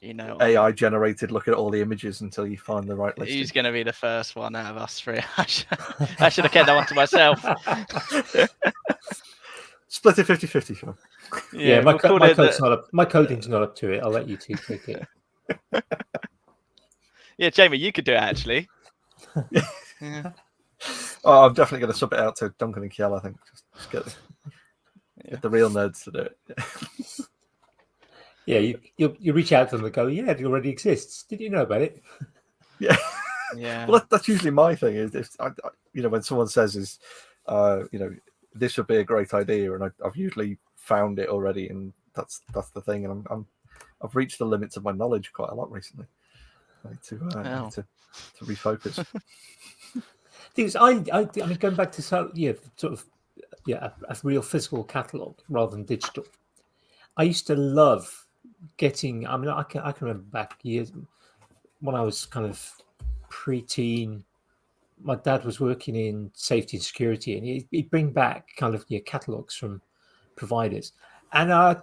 AI generated. Look at all the images until you find the right listing. Who's going to be the first one out of us three? I should have kept that one to myself. Split it 50-50, Sean. Yeah, my coding's not up to it. I'll let you two take it. Yeah, Jamie, you could do it actually. Yeah. Oh, I'm definitely going to sub it out to Duncan and Kiel. I think just get the real nerds to do it. Yeah, you reach out to them and go, yeah, it already exists. Did you know about it? Yeah. Yeah. Well, that's usually my thing. Is if when someone says this would be a great idea, and I've usually found it already, and that's the thing. And I've reached the limits of my knowledge quite a lot recently. I need to refocus. Things I mean, going back to a real physical catalogue rather than digital. I used to love getting. I mean, I can remember back years when I was kind of pre-teen. My dad was working in safety and security, and he'd bring back kind of catalogues from providers, and I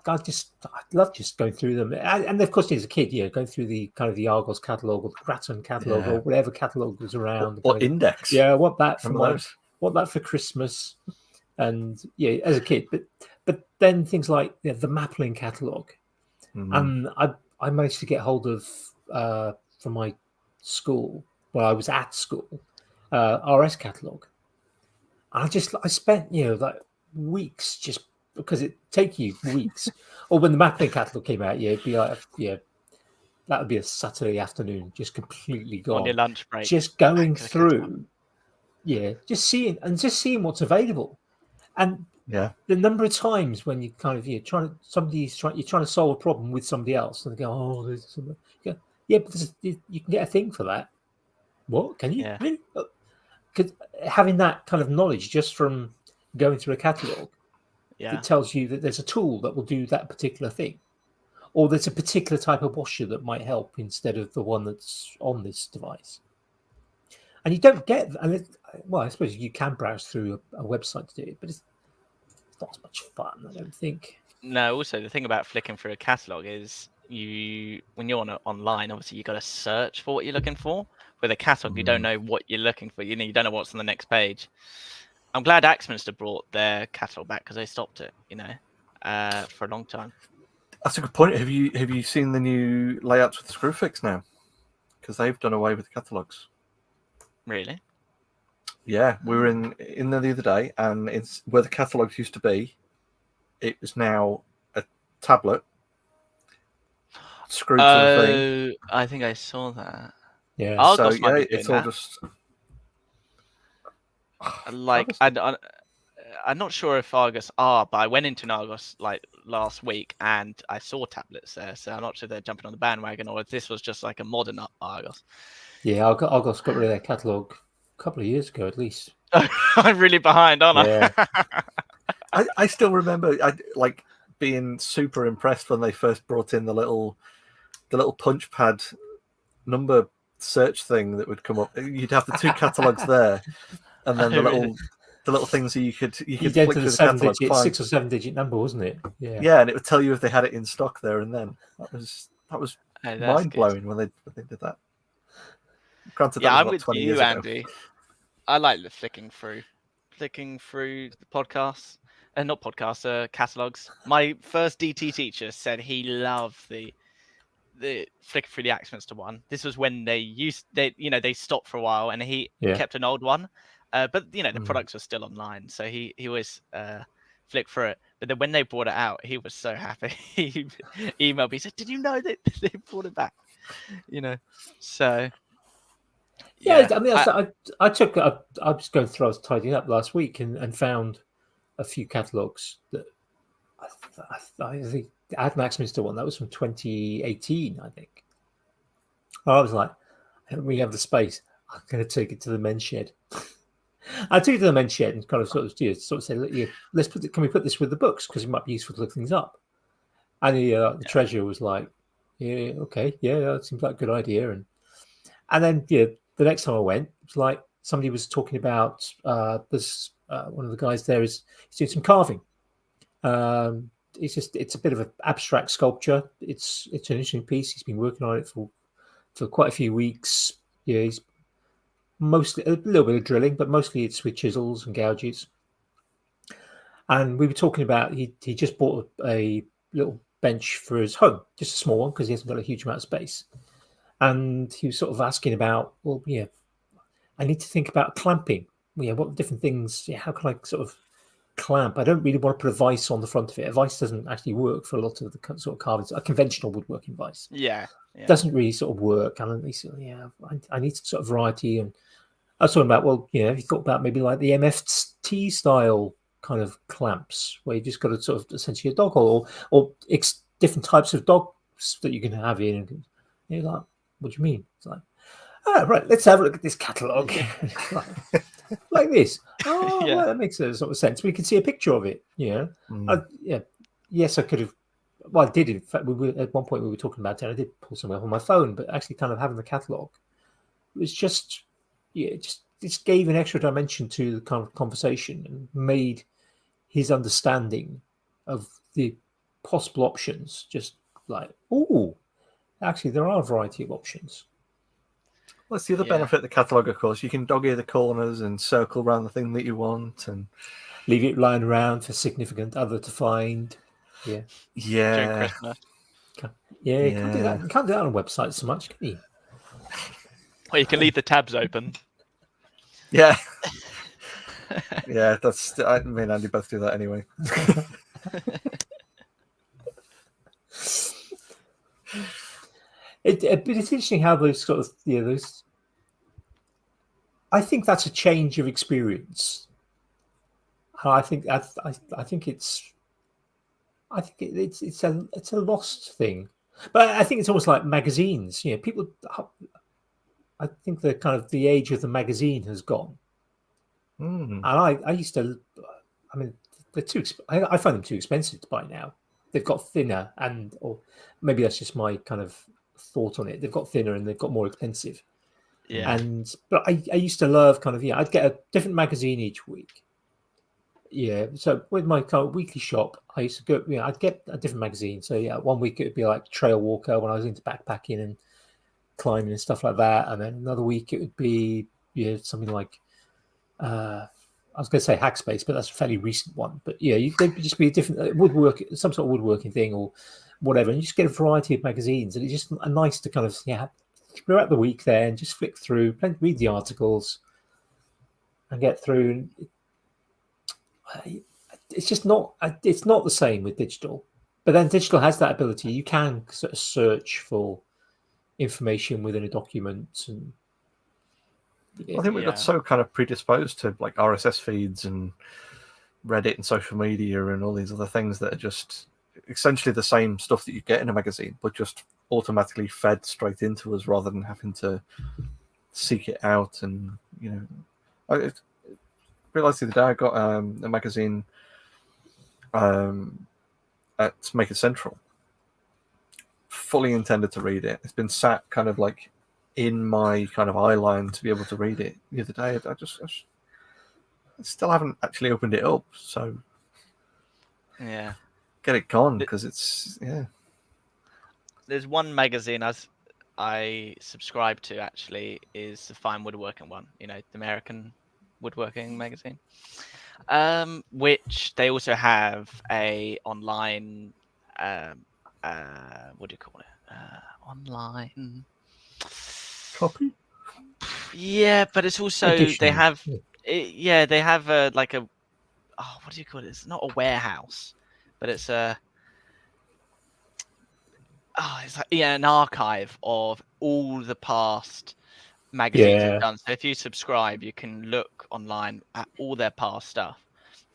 love just going through them. And of course, as a kid, going through the kind of the Argos catalogue or the Grattan catalogue or whatever catalogue was around. Or Index. Yeah, what that for Christmas, and as a kid, but then things like the Maplin catalogue, and I managed to get hold of from my school when I was at school. RS catalogue. I spent weeks just because it take you weeks. Or when the mapping catalogue came out, it'd be like that would be a Saturday afternoon, just completely gone on your lunch break, just going through, just seeing what's available, and the number of times when you kind of you're trying to solve a problem with somebody else, and they go, oh, there's something. But you can get a thing for that. What can you? Really? Because having that kind of knowledge just from going through a catalogue, it tells you that there's a tool that will do that particular thing, or there's a particular type of washer that might help instead of the one that's on this device. And you don't get, I suppose you can browse through a website to do it, but it's not as much fun, I don't think. No, also the thing about flicking through a catalogue is when you're online, obviously you've got to search for what you're looking for. With a catalogue, you don't know what you're looking for. You don't know what's on the next page. I'm glad Axminster brought their catalogue back because they stopped it, for a long time. That's a good point. Have you seen the new layouts with the Screwfix now? Because they've done away with the catalogues. Really? Yeah, we were in there the other day, and it's where the catalogues used to be. It was now a tablet screwed to the thing. I think I saw that. Yeah. So it's all just I'm not sure if Argos are, but I went into an Argos last week and I saw tablets there, so I'm not sure they're jumping on the bandwagon or if this was just like a modern Argos. Yeah, Argos got rid of their catalogue a couple of years ago at least. I'm really behind, aren't I? I still remember being super impressed when they first brought in the little punch pad number search thing that would come up. You'd have the two catalogues there, and then the the little things that you could You'd flick enter through the the catalogue, find. 6 or 7 digit number, wasn't it? Yeah. Yeah, and it would tell you if they had it in stock there and then. That was Oh, that's mind good. blowing when they did that. Granted, Yeah, that was I'm about with 20 you, years ago. Andy. I like the flicking through the podcasts, and not podcasts, catalogs. My first DT teacher said he loved the flicking through the Axminster one. This was when they stopped for a while, and he kept an old one. But the products were still online, so he always flicked through it. But then when they brought it out, he was so happy. He emailed me, he said, "Did you know that they brought it back?" So. Yeah, I mean, I was going through, I was tidying up last week and found a few catalogs that I think I had an Axminster one that was from 2018, I think. I was like, I don't really have the space. I'm going to take it to the men's shed. I took it to the men's shed and kind of sort of said, let's can we put this with the books because it might be useful to look things up. And the treasurer was like, yeah, okay, yeah, that seems like a good idea. And then the next time I went, it was like somebody was talking about this. One of the guys there he's doing some carving. It's a bit of an abstract sculpture. It's an interesting piece. He's been working on it for quite a few weeks. Yeah, he's mostly a little bit of drilling, but mostly it's with chisels and gouges. And we were talking about he just bought a little bench for his home, just a small one because he hasn't got a huge amount of space. And he was sort of asking about, well, yeah, I need to think about clamping. Yeah, what different things? Yeah, how can I sort of clamp? I don't really want to put a vise on the front of it. A vise doesn't actually work for a lot of the sort of carvings. A conventional woodworking vise, doesn't really sort of work. And I need some sort of variety. And I was talking about, well, have you thought about maybe like the MFT style kind of clamps, where you just got a sort of essentially a dog hole or different types of dogs that you can have in. And you're like, what do you mean? It's like, right, let's have a look at this catalogue. like this. Oh, well, that makes a sort of sense. We can see a picture of it. Yes, I could have. Well, I did. In fact, at one point we were talking about it. And I did pull something up on my phone, but actually, kind of having the catalogue, it was just gave an extra dimension to the kind of conversation and made his understanding of the possible options just like, oh, actually, there are a variety of options. Well, that's the other benefit of the catalogue, of course. You can dog-ear the corners and circle around the thing that you want and leave it lying around for significant other to find. Yeah. Yeah. During Christmas. You can't do that. You can't do that on websites so much, can you? Well, you can leave the tabs open. Yeah. Yeah, me and Andy both do that anyway. But it's interesting how those sort of those. I think that's a change of experience. I think it's a lost thing, but I think it's almost like magazines. People. I think the age of the magazine has gone, and I used to. I mean, they're too. I find them too expensive to buy now. They've got thinner, or maybe that's just my kind of thought on it. They've got thinner and they've got more expensive. Yeah. But I used to love I'd get a different magazine each week. Yeah. So with my kind of weekly shop, I used to go. I'd get a different magazine. So one week it would be like Trail Walker when I was into backpacking and climbing and stuff like that, and then another week it would be something like I was going to say Hackspace, but that's a fairly recent one. But there'd just be a different some sort of woodworking thing or whatever, and you just get a variety of magazines, and it's just nice to kind of throughout the week there and just flick through, read the articles, and get through. It's just not. It's not the same with digital, but then digital has that ability. You can sort of search for information within a document, and I think we got so kind of predisposed to like RSS feeds and Reddit and social media and all these other things that are just essentially the same stuff that you get in a magazine, but just automatically fed straight into us rather than having to seek it out. And I realized the other day I got a magazine at Make It Central, fully intended to read it. It's been sat kind of like in my kind of eye line to be able to read it the other day. still haven't actually opened it up. So Yeah. get it gone because it's There's one magazine I subscribe to actually is the Fine Woodworking one. You know, the American woodworking magazine. Which they also have a online what do you call it? Online copy. Yeah, but it's also Edition. they have they have a like a what do you call it? It's not a warehouse, but it's it's like an archive of all the past magazines they've done. So if you subscribe, you can look online at all their past stuff.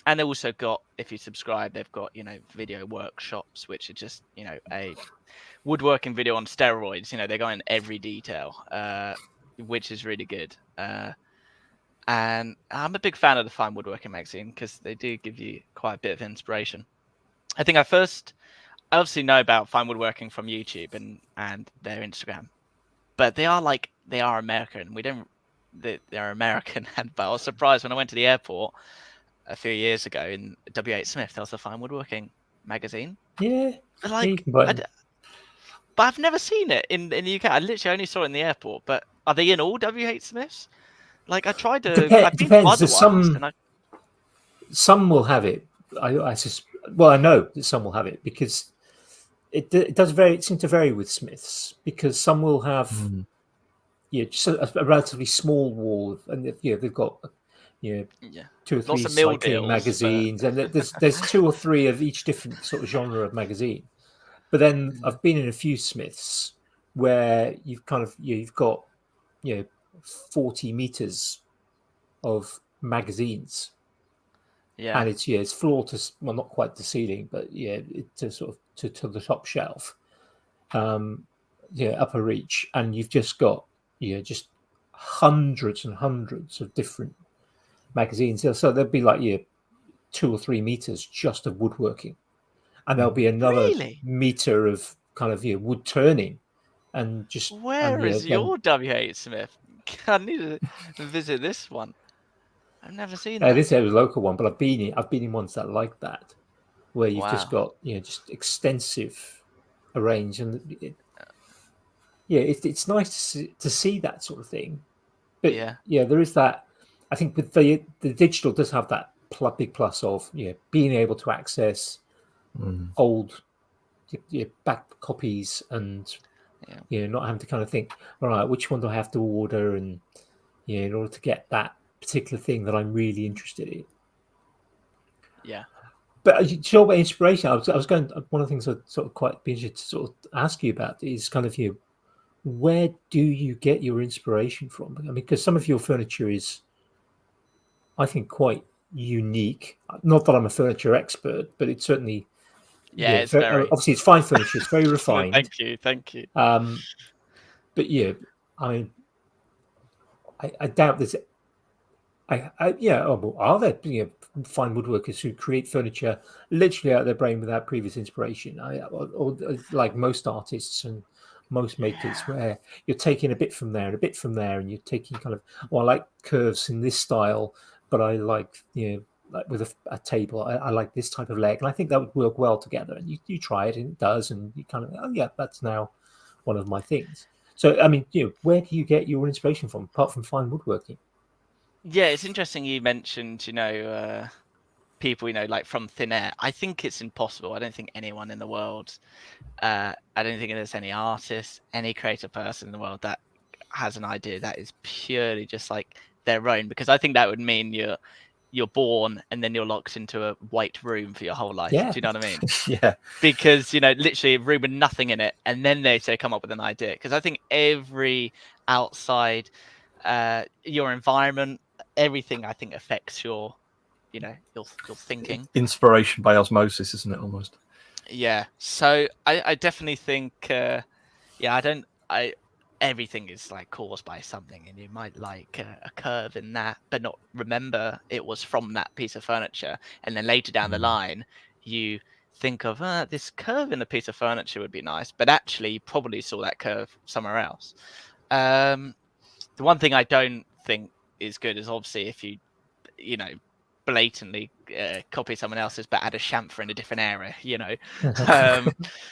And they also got, if you subscribe, they've got, video workshops, which are just, a woodworking video on steroids. They go in every detail, which is really good. And I'm a big fan of the Fine Woodworking magazine because they do give you quite a bit of inspiration. I think I obviously know about Fine Woodworking from YouTube and their Instagram, but they are American. They're American, but I was surprised when I went to the airport a few years ago in W.H. Smith. There was a Fine Woodworking magazine. Yeah, but I've never seen it in the UK. I literally only saw it in the airport. But are they in all W.H. Smiths? I tried to. It depends. There's some will have it. I know that some will have it because it does vary. It seems to vary with Smiths because some will have just a relatively small wall, and they've got 2 or 3 cycling magazines, and there's 2 or 3 of each different sort of genre of magazine. But then I've been in a few Smiths where you've got 40 meters of magazines, and it's floor to, well, not quite the ceiling, but to sort of to the top shelf, upper reach, and you've just got just hundreds and hundreds of different magazines. So there'll be like 2 or 3 meters just of woodworking, and there'll be another meter of kind of wood turning, and just where is your W.H. Smith? I need to visit this one. I've never seen that. This is a local one, but I've been in ones that like that, where you've just got just extensive range, and it's nice to see that sort of thing. But there is that. I think with the digital does have that big plus of being able to access old back copies and not having to kind of think, all right, which one do I have to order, and in order to get that particular thing that I'm really interested in. But you talk about inspiration. I was going. One of the things I'd sort of quite be interested to sort of ask you about is kind of where do you get your inspiration from? I mean, because some of your furniture is, I think, quite unique. Not that I'm a furniture expert, but it's certainly it's very obviously it's fine furniture. It's very refined. Thank you. But I mean, I doubt there's. Are there fine woodworkers who create furniture literally out of their brain without previous inspiration? Or like most artists and most makers, where you're taking a bit from there and a bit from there, and you're taking kind of, I like curves in this style, but I like like with a table, I like this type of leg, and I think that would work well together. And you try it, and it does, and you kind of that's now one of my things. So I mean, where do you get your inspiration from apart from fine woodworking? Yeah, it's interesting you mentioned, people, like from thin air. I think it's impossible. I don't think anyone in the world, I don't think there's any artist, any creative person in the world that has an idea that is purely just like their own, because I think that would mean you're born and then you're locked into a white room for your whole life. Do you know what I mean? Yeah. Because, literally a room with nothing in it, and then they say come up with an idea. Because I think every outside, your environment, everything, I think, affects your thinking. Inspiration by osmosis, isn't it, almost? Yeah. So I definitely think everything is like caused by something, and you might like a curve in that, but not remember it was from that piece of furniture, and then later down the line you think of this curve in a piece of furniture would be nice, but actually you probably saw that curve somewhere else. The one thing I don't think is good is obviously if you blatantly copy someone else's but add a chamfer in a different area,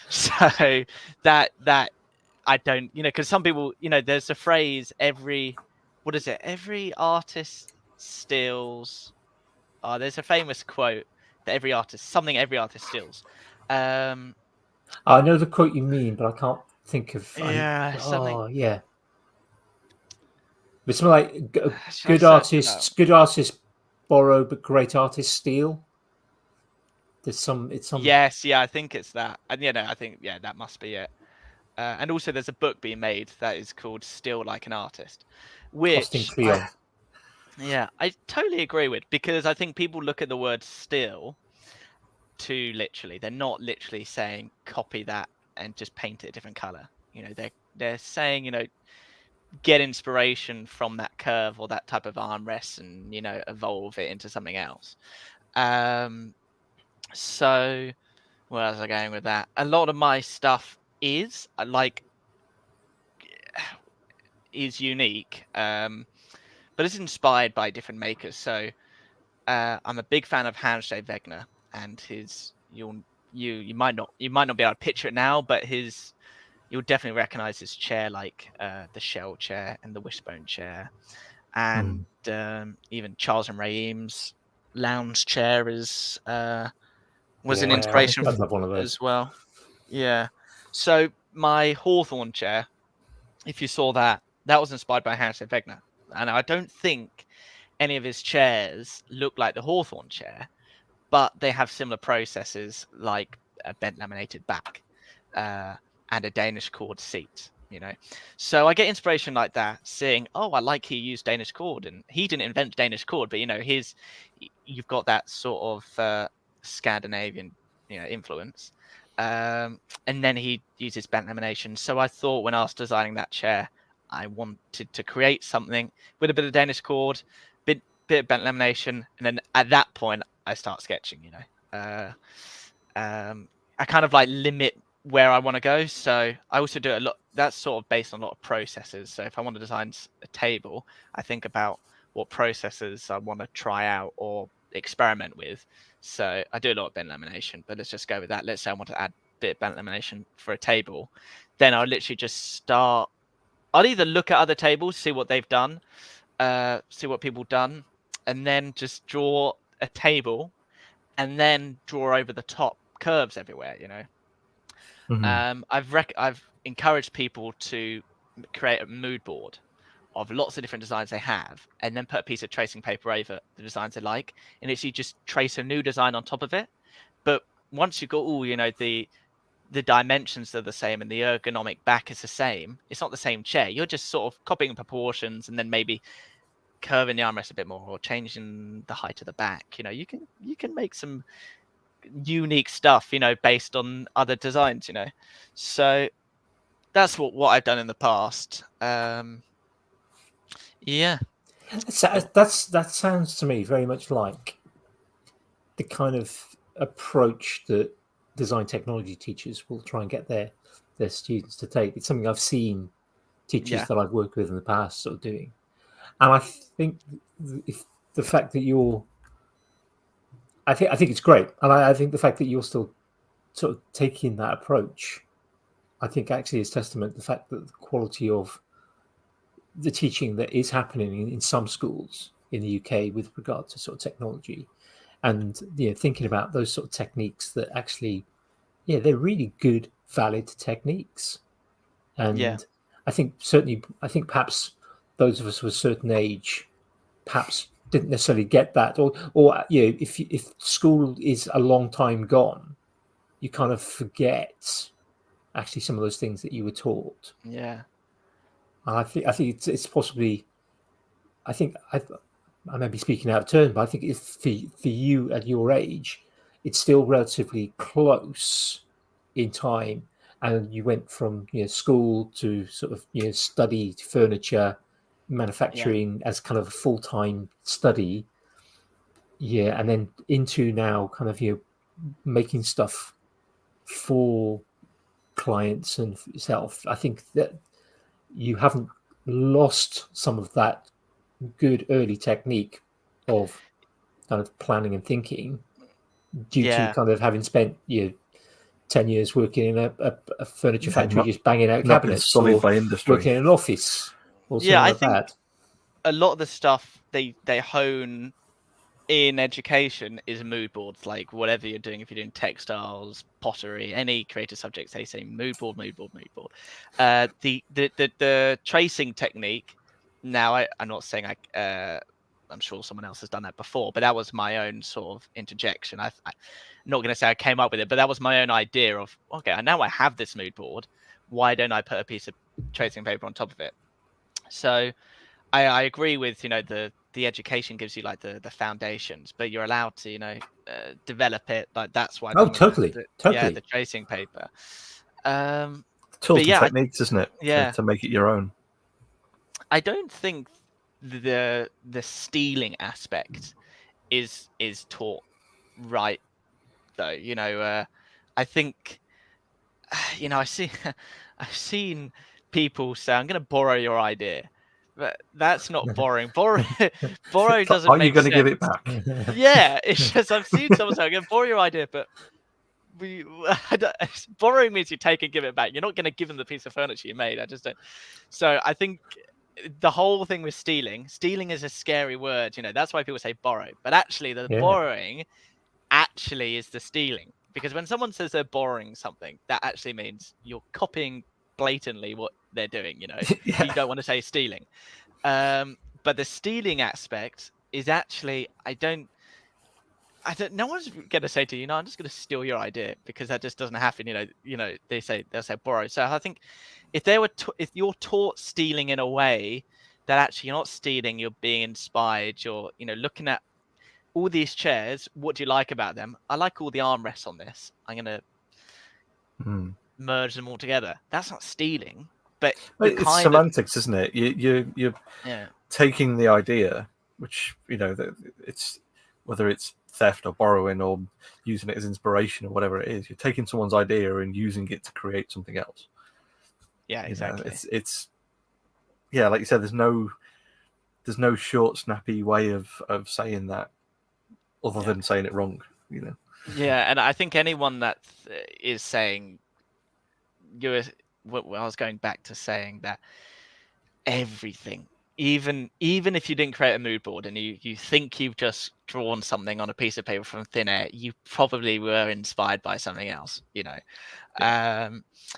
so that I don't, because some people, there's a phrase, every artist steals. There's a famous quote that every artist steals. I know the quote you mean, but I can't think of. Something. Oh, yeah. It's something like good artists borrow, but great artists steal. It's some. Yes, yeah, I think it's that, and I think that must be it. And also, there's a book being made that is called "Still Like an Artist," which I totally agree with, because I think people look at the word "still" too literally. They're not literally saying copy that and just paint it a different color. They're saying get inspiration from that curve or that type of armrest and evolve it into something else. So where was I going with that? A lot of my stuff is unique, but it's inspired by different makers. So I'm a big fan of Sean Evelegh, and his you might not be able to picture it now, but you'll definitely recognize his chair, like the shell chair and the wishbone chair, and even Charles and Raheem's lounge chair was an inspiration as well. Yeah. So my Hawthorne chair, if you saw that was inspired by Sean Evelegh, and I don't think any of his chairs look like the Hawthorne chair, but they have similar processes, like a bent laminated back and a Danish cord seat. So I get inspiration like that, seeing, I like he used Danish cord, and he didn't invent Danish cord, but you've got that sort of Scandinavian influence, and then he uses bent lamination. So I thought, when I was designing that chair, I wanted to create something with a bit of Danish cord, bit of bent lamination, and then at that point I start sketching. I kind of limit where I want to go. So I also do a lot. That's sort of based on a lot of processes. So if I want to design a table, I think about what processes I want to try out or experiment with. So I do a lot of bent lamination, but let's just go with that. Let's say I want to add a bit of bent lamination for a table. Then I'll literally just start. I'll either look at other tables, see what they've done, see what people done, and then just draw a table, and then draw over the top curves everywhere. I've encouraged people to create a mood board of lots of different designs they have, and then put a piece of tracing paper over the designs they like, and it's you just trace a new design on top of it. But once you've got the dimensions are the same and the ergonomic back is the same, it's not the same chair. You're just sort of copying proportions and then maybe curving the armrest a bit more or changing the height of the back. You can make some unique stuff, based on other designs, So that's what I've done in the past. Yeah. That sounds to me very much like the kind of approach that design technology teachers will try and get their students to take. It's something I've seen teachers that I've worked with in the past sort of doing. And I think if the fact that I think it's great. And I think the fact that you're still sort of taking that approach, I think actually is testament to the fact that the quality of the teaching that is happening in some schools in the UK with regard to sort of technology, and thinking about those sort of techniques that actually, they're really good, valid techniques. And I think perhaps those of us of a certain age perhaps didn't necessarily get that, or if school is a long time gone, you kind of forget actually some of those things that you were taught. Yeah. And I think it's possibly, I think I may be speaking out of turn, but I think if for you at your age, it's still relatively close in time, and you went from school to sort of study furniture manufacturing as kind of a full-time study, and then into now kind of making stuff for clients and for yourself. I think that you haven't lost some of that good early technique of kind of planning and thinking due to Yeah. kind of having spent 10 years working in a furniture factory, just banging out not been cabinets, sullied or by industry. working in an office or something Yeah, I like think that. a lot of the stuff they hone in education is mood boards. Like whatever you're doing, if you're doing textiles, pottery, any creative subjects, they say mood board, mood board, mood board. The tracing technique. Now, I'm not saying I'm sure someone else has done that before, but that was my own sort of interjection. I'm not going to say I came up with it, but that was my own idea of, okay, now I have this mood board. Why don't I put a piece of tracing paper on top of it? So I agree with, the education gives you like the foundations, but you're allowed to, develop it. Like that's why. Oh, totally. The tracing paper. Tools and yeah, techniques, isn't it? Yeah. To make it your own. I don't think the stealing aspect is taught right though. I think I've seen people say, I'm going to borrow your idea, but that's not borrowing. Borrow doesn't Are you make going to sense. give it back? Yeah, it's just I've seen someone say, I'm going to borrow your idea, but borrowing means you take and give it back. You're not going to give them the piece of furniture you made. I just don't. So I think the whole thing with stealing is a scary word. That's why people say borrow, but actually the borrowing actually is the stealing. Because when someone says they're borrowing something, that actually means you're copying blatantly what they're doing. You don't want to say stealing. But the stealing aspect is actually, no one's going to say to you, I'm just going to steal your idea, because that just doesn't happen. They'll say borrow. So I think if you're taught stealing in a way that actually you're not stealing, you're being inspired, you're, looking at all these chairs, what do you like about them? I like all the armrests on this. I'm going to merge them all together. That's not stealing, but it's semantics, isn't it? You're taking the idea, which, it's whether it's theft or borrowing or using it as inspiration or whatever it is, you're taking someone's idea and using it to create something else. Yeah, exactly. It's like you said, there's no short, snappy way of saying that other than saying it wrong, Yeah, and I think anyone that is saying I was going back to saying that everything, even if you didn't create a mood board and you think you've just drawn something on a piece of paper from thin air, you probably were inspired by something else,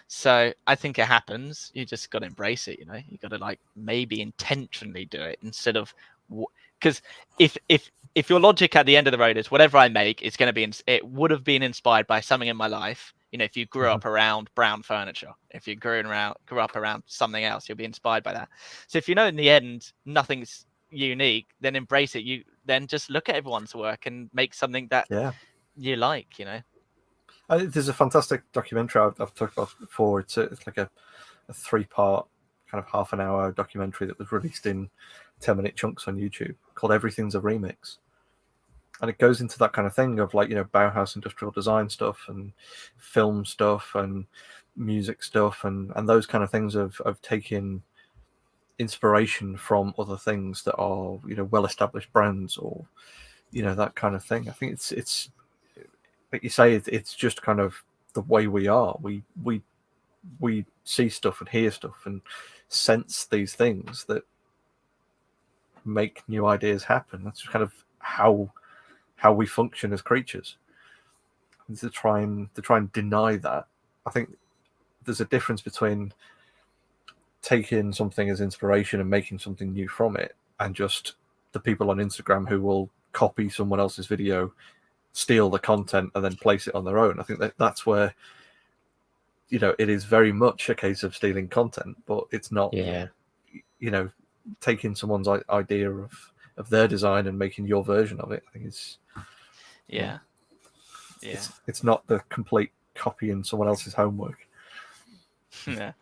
so I think it happens. You just got to embrace it. You got to maybe intentionally do it instead of, because if your logic at the end of the road is whatever I make is going to be, it would have been inspired by something in my life. If you grew up around brown furniture, if you grew up around something else, you'll be inspired by that. So if in the end nothing's unique, then embrace it. You then just look at everyone's work and make something that you like. There's a fantastic documentary I've talked about before. It's like a 3-part kind of half an hour documentary that was released in 10-minute chunks on YouTube called Everything's a Remix. And it goes into that kind of thing of Bauhaus industrial design stuff and film stuff and music stuff and those kind of things of taking inspiration from other things that are well-established brands or that kind of thing. I think it's like you say, it's just kind of the way we are. We see stuff and hear stuff and sense these things that make new ideas happen. That's kind of how we function as creatures. And to try and deny that, I think there's a difference between taking something as inspiration and making something new from it, and just the people on Instagram who will copy someone else's video, steal the content, and then place it on their own. I think that's where it is very much a case of stealing content, but it's not. Taking someone's idea of their design and making your version of it. I think it's it's not the complete copying someone else's homework. I'm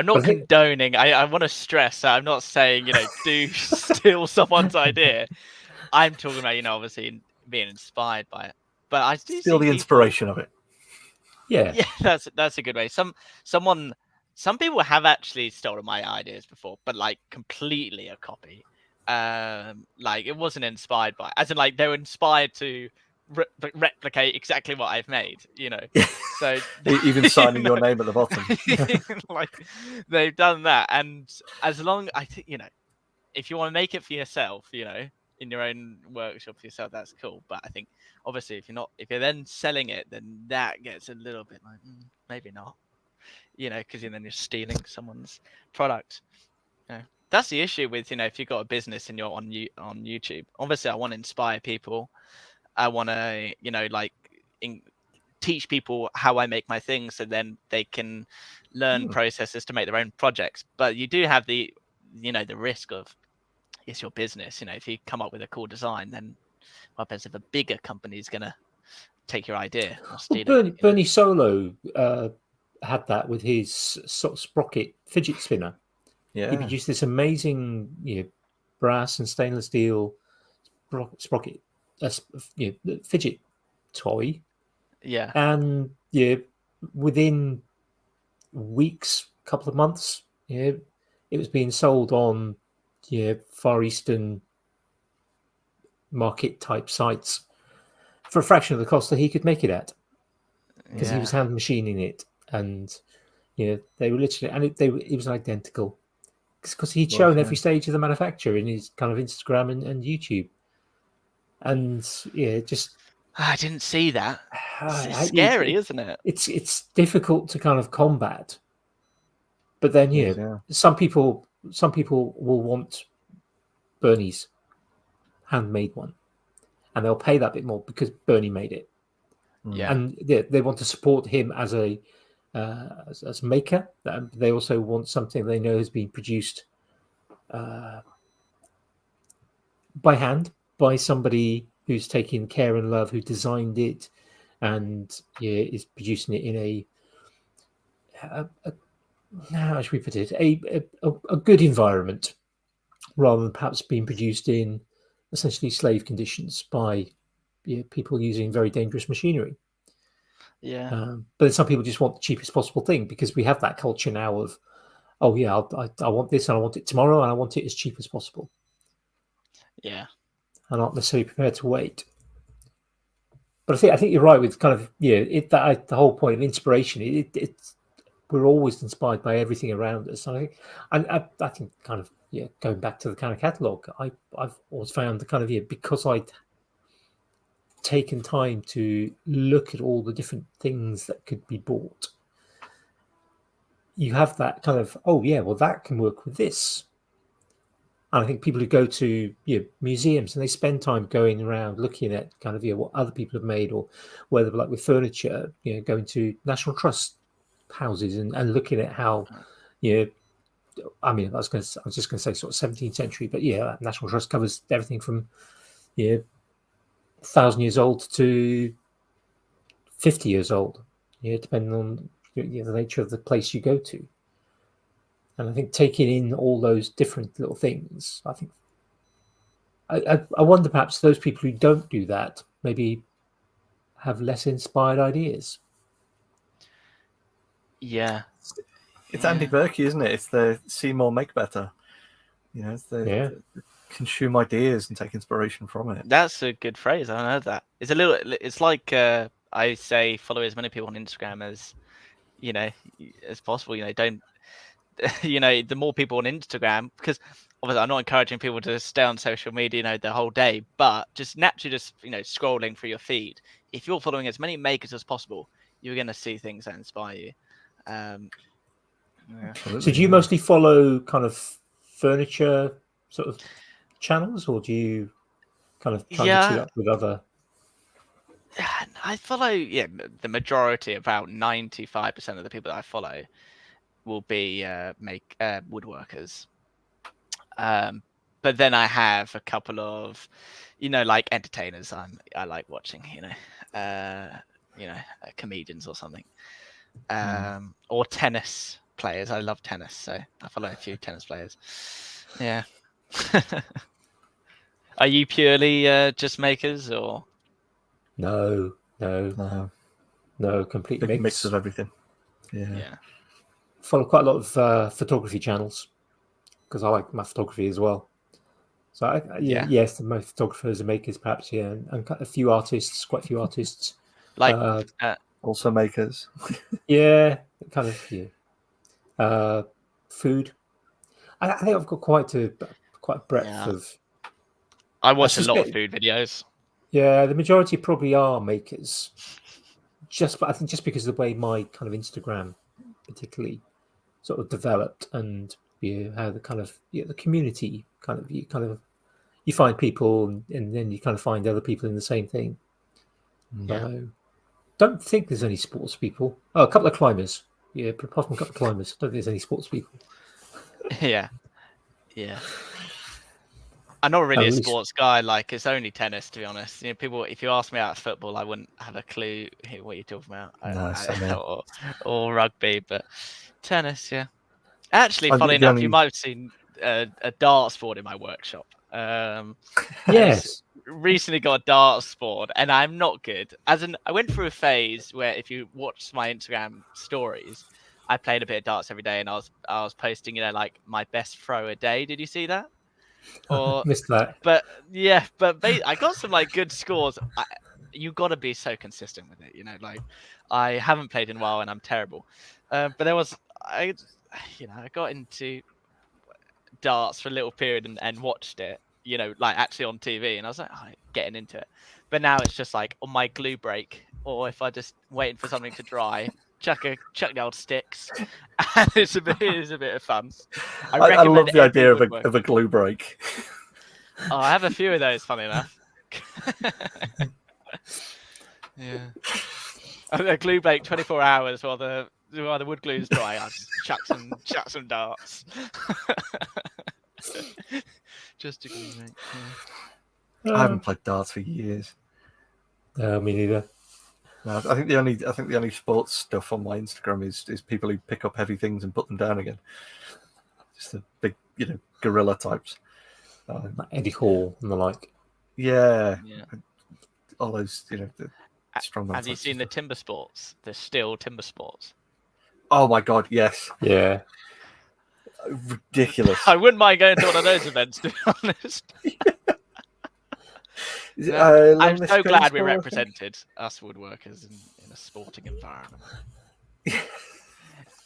not condoning. I want to stress that I'm not saying do steal someone's idea. I'm talking about obviously being inspired by it, but I do steal the inspiration of it. Yeah, that's a good way. Some people have actually stolen my ideas before, but completely a copy. Like it wasn't inspired by, as in like they were inspired to replicate exactly what I've made, you know. So Even signing your name at the bottom. like they've done that, and as long I think, you know, if you want to make it for yourself, you know, in your own workshop for yourself, that's cool. But I think obviously if you're then selling it, then that gets a little bit like maybe not, you know, because then you're stealing someone's product. You know, that's the issue with, you know, if you've got a business and you're on YouTube. Obviously, I want to inspire people. I want to, you know, like teach people how I make my things, so then they can learn processes to make their own projects. But you do have the, you know, the risk of, it's your business. You know, if you come up with a cool design, then what happens if a bigger company is going to take your idea or steal it? Bernie Solo had that with his sort of sprocket fidget spinner. Yeah. He produced this amazing, you know, brass and stainless steel sprocket, you know, fidget toy. Yeah. And yeah, within weeks, couple of months, yeah, it was being sold on, yeah, Far Eastern market type sites for a fraction of the cost that he could make it at, because he was hand machining it. And you know, they were literally, and it was identical, because he'd shown every stage of the manufacture in his kind of Instagram and YouTube. And yeah, just I didn't see that. It's scary, isn't it? It's difficult to kind of combat. But then some people will want Bernie's handmade one, and they'll pay that bit more because Bernie made it. Yeah. And they want to support him as a maker. They also want something they know has been produced by hand by somebody who's taken care and love, who designed it, and is producing it in a how should we put it, a good environment, rather than perhaps being produced in essentially slave conditions by people using very dangerous machinery. Yeah. But then some people just want the cheapest possible thing, because we have that culture now of, oh yeah, I want this and I want it tomorrow and I want it as cheap as possible. Yeah. I'm not necessarily prepared to wait. But I think you're right with kind of the whole point of inspiration. It's we're always inspired by everything around us. I think kind of going back to the kind of catalogue, I've always found the kind of because I'd taken time to look at all the different things that could be bought. You have that kind of, oh yeah, well that can work with this. And I think people who go to museums and they spend time going around looking at kind of what other people have made, or whether like with furniture, going to National Trust houses and looking at how, I mean, I was just going to say sort of 17th century, but National Trust covers everything from 1,000 years old to 50 years old, depending on the nature of the place you go to. And I think taking in all those different little things, I think I wonder perhaps those people who don't do that maybe have less inspired ideas. Yeah. It's Andy Berkey, isn't it? It's the see more, make better. It's the consume ideas and take inspiration from it. That's a good phrase. I heard that. It's like I say, follow as many people on Instagram as as possible. Don't the more people on Instagram, because obviously I'm not encouraging people to stay on social media the whole day, but just naturally scrolling through your feed, if you're following as many makers as possible, you're going to see things that inspire you. So do you mostly follow kind of furniture sort of channels, or do you kind of try to mix it up with other? I follow the majority, about 95% of the people that I follow will be woodworkers, but then I have a couple of like entertainers I like watching, comedians or something, or tennis players. I love tennis, so I follow a few tennis players. Are you purely just makers, or No, complete mix of everything. Follow quite a lot of photography channels, because I like my photography as well. So Yeah. yes, the most photographers and makers, perhaps, and a few artists, quite a few artists. Like Also makers. Yeah, kind of. Yeah. Food. I think I've got quite a breadth of. I watch a lot of suspect- food videos. Yeah, the majority probably are makers. But I think just because of the way my kind of Instagram, particularly, sort of developed, and how the kind of the community you find people, and then you kind of find other people in the same thing. Yeah. So, don't think there's any sports people. Oh, a couple of climbers. Yeah, apart from a couple of climbers, don't think there's any sports people. Yeah. I'm not really At a least- sports guy. Like, it's only tennis, to be honest. People, if you ask me about football, I wouldn't have a clue what you're talking about. No, same here. or rugby, but tennis, yeah. Actually, The funny enough, only- you might have seen a darts board in my workshop. Yes. Recently got a darts board, and I'm not good. I went through a phase where, if you watch my Instagram stories, I played a bit of darts every day, and I was posting, like my best throw a day. Did you see that? Or Missed that. But I got some like good scores. You got to be so consistent with it, Like, I haven't played in a while, and I'm terrible. But I got into darts for a little period and watched it, like actually on TV, and I was like, getting into it. But now it's just like on my glue break, or if I just waiting for something to dry, chuck the old sticks, and it's a bit of fun. I love the idea of woodworker. of a glue break. Oh, I have a few of those, funny enough. Yeah. A glue break 24 hours while the wood glue is dry. I just chuck some darts. Just a glue break. Yeah. I haven't played darts for years. Me neither. No, I think the only sports stuff on my Instagram is people who pick up heavy things and put them down again. Just the big, gorilla types. Like Eddie Hall and the like. Yeah. All those, the strong. Have you seen the timber sports? The steel timber sports? Oh my god, yes. Yeah. Ridiculous. I wouldn't mind going to one of those events, to be honest. I'm so glad we're represented, us woodworkers, in a sporting environment.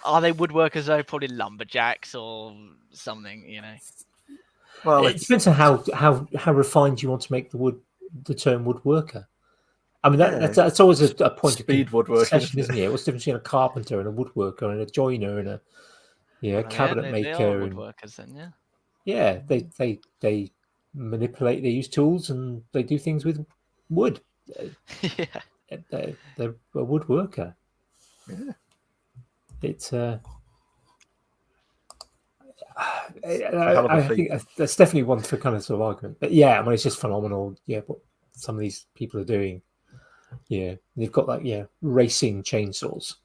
Are they woodworkers though? Probably lumberjacks or something, Well, it depends on how refined you want to make the term woodworker. I mean, that's always a point speed of woodworking, isn't it? What's the difference between a carpenter and a woodworker and a joiner and a cabinet maker? They are woodworkers, then, yeah. They manipulate. They use tools and they do things with wood. Yeah. They're a woodworker. Yeah. It's I think that's definitely one for kind of sort of argument. But yeah, I mean, it's just phenomenal. Yeah, what some of these people are doing. Yeah, they've got racing chainsaws.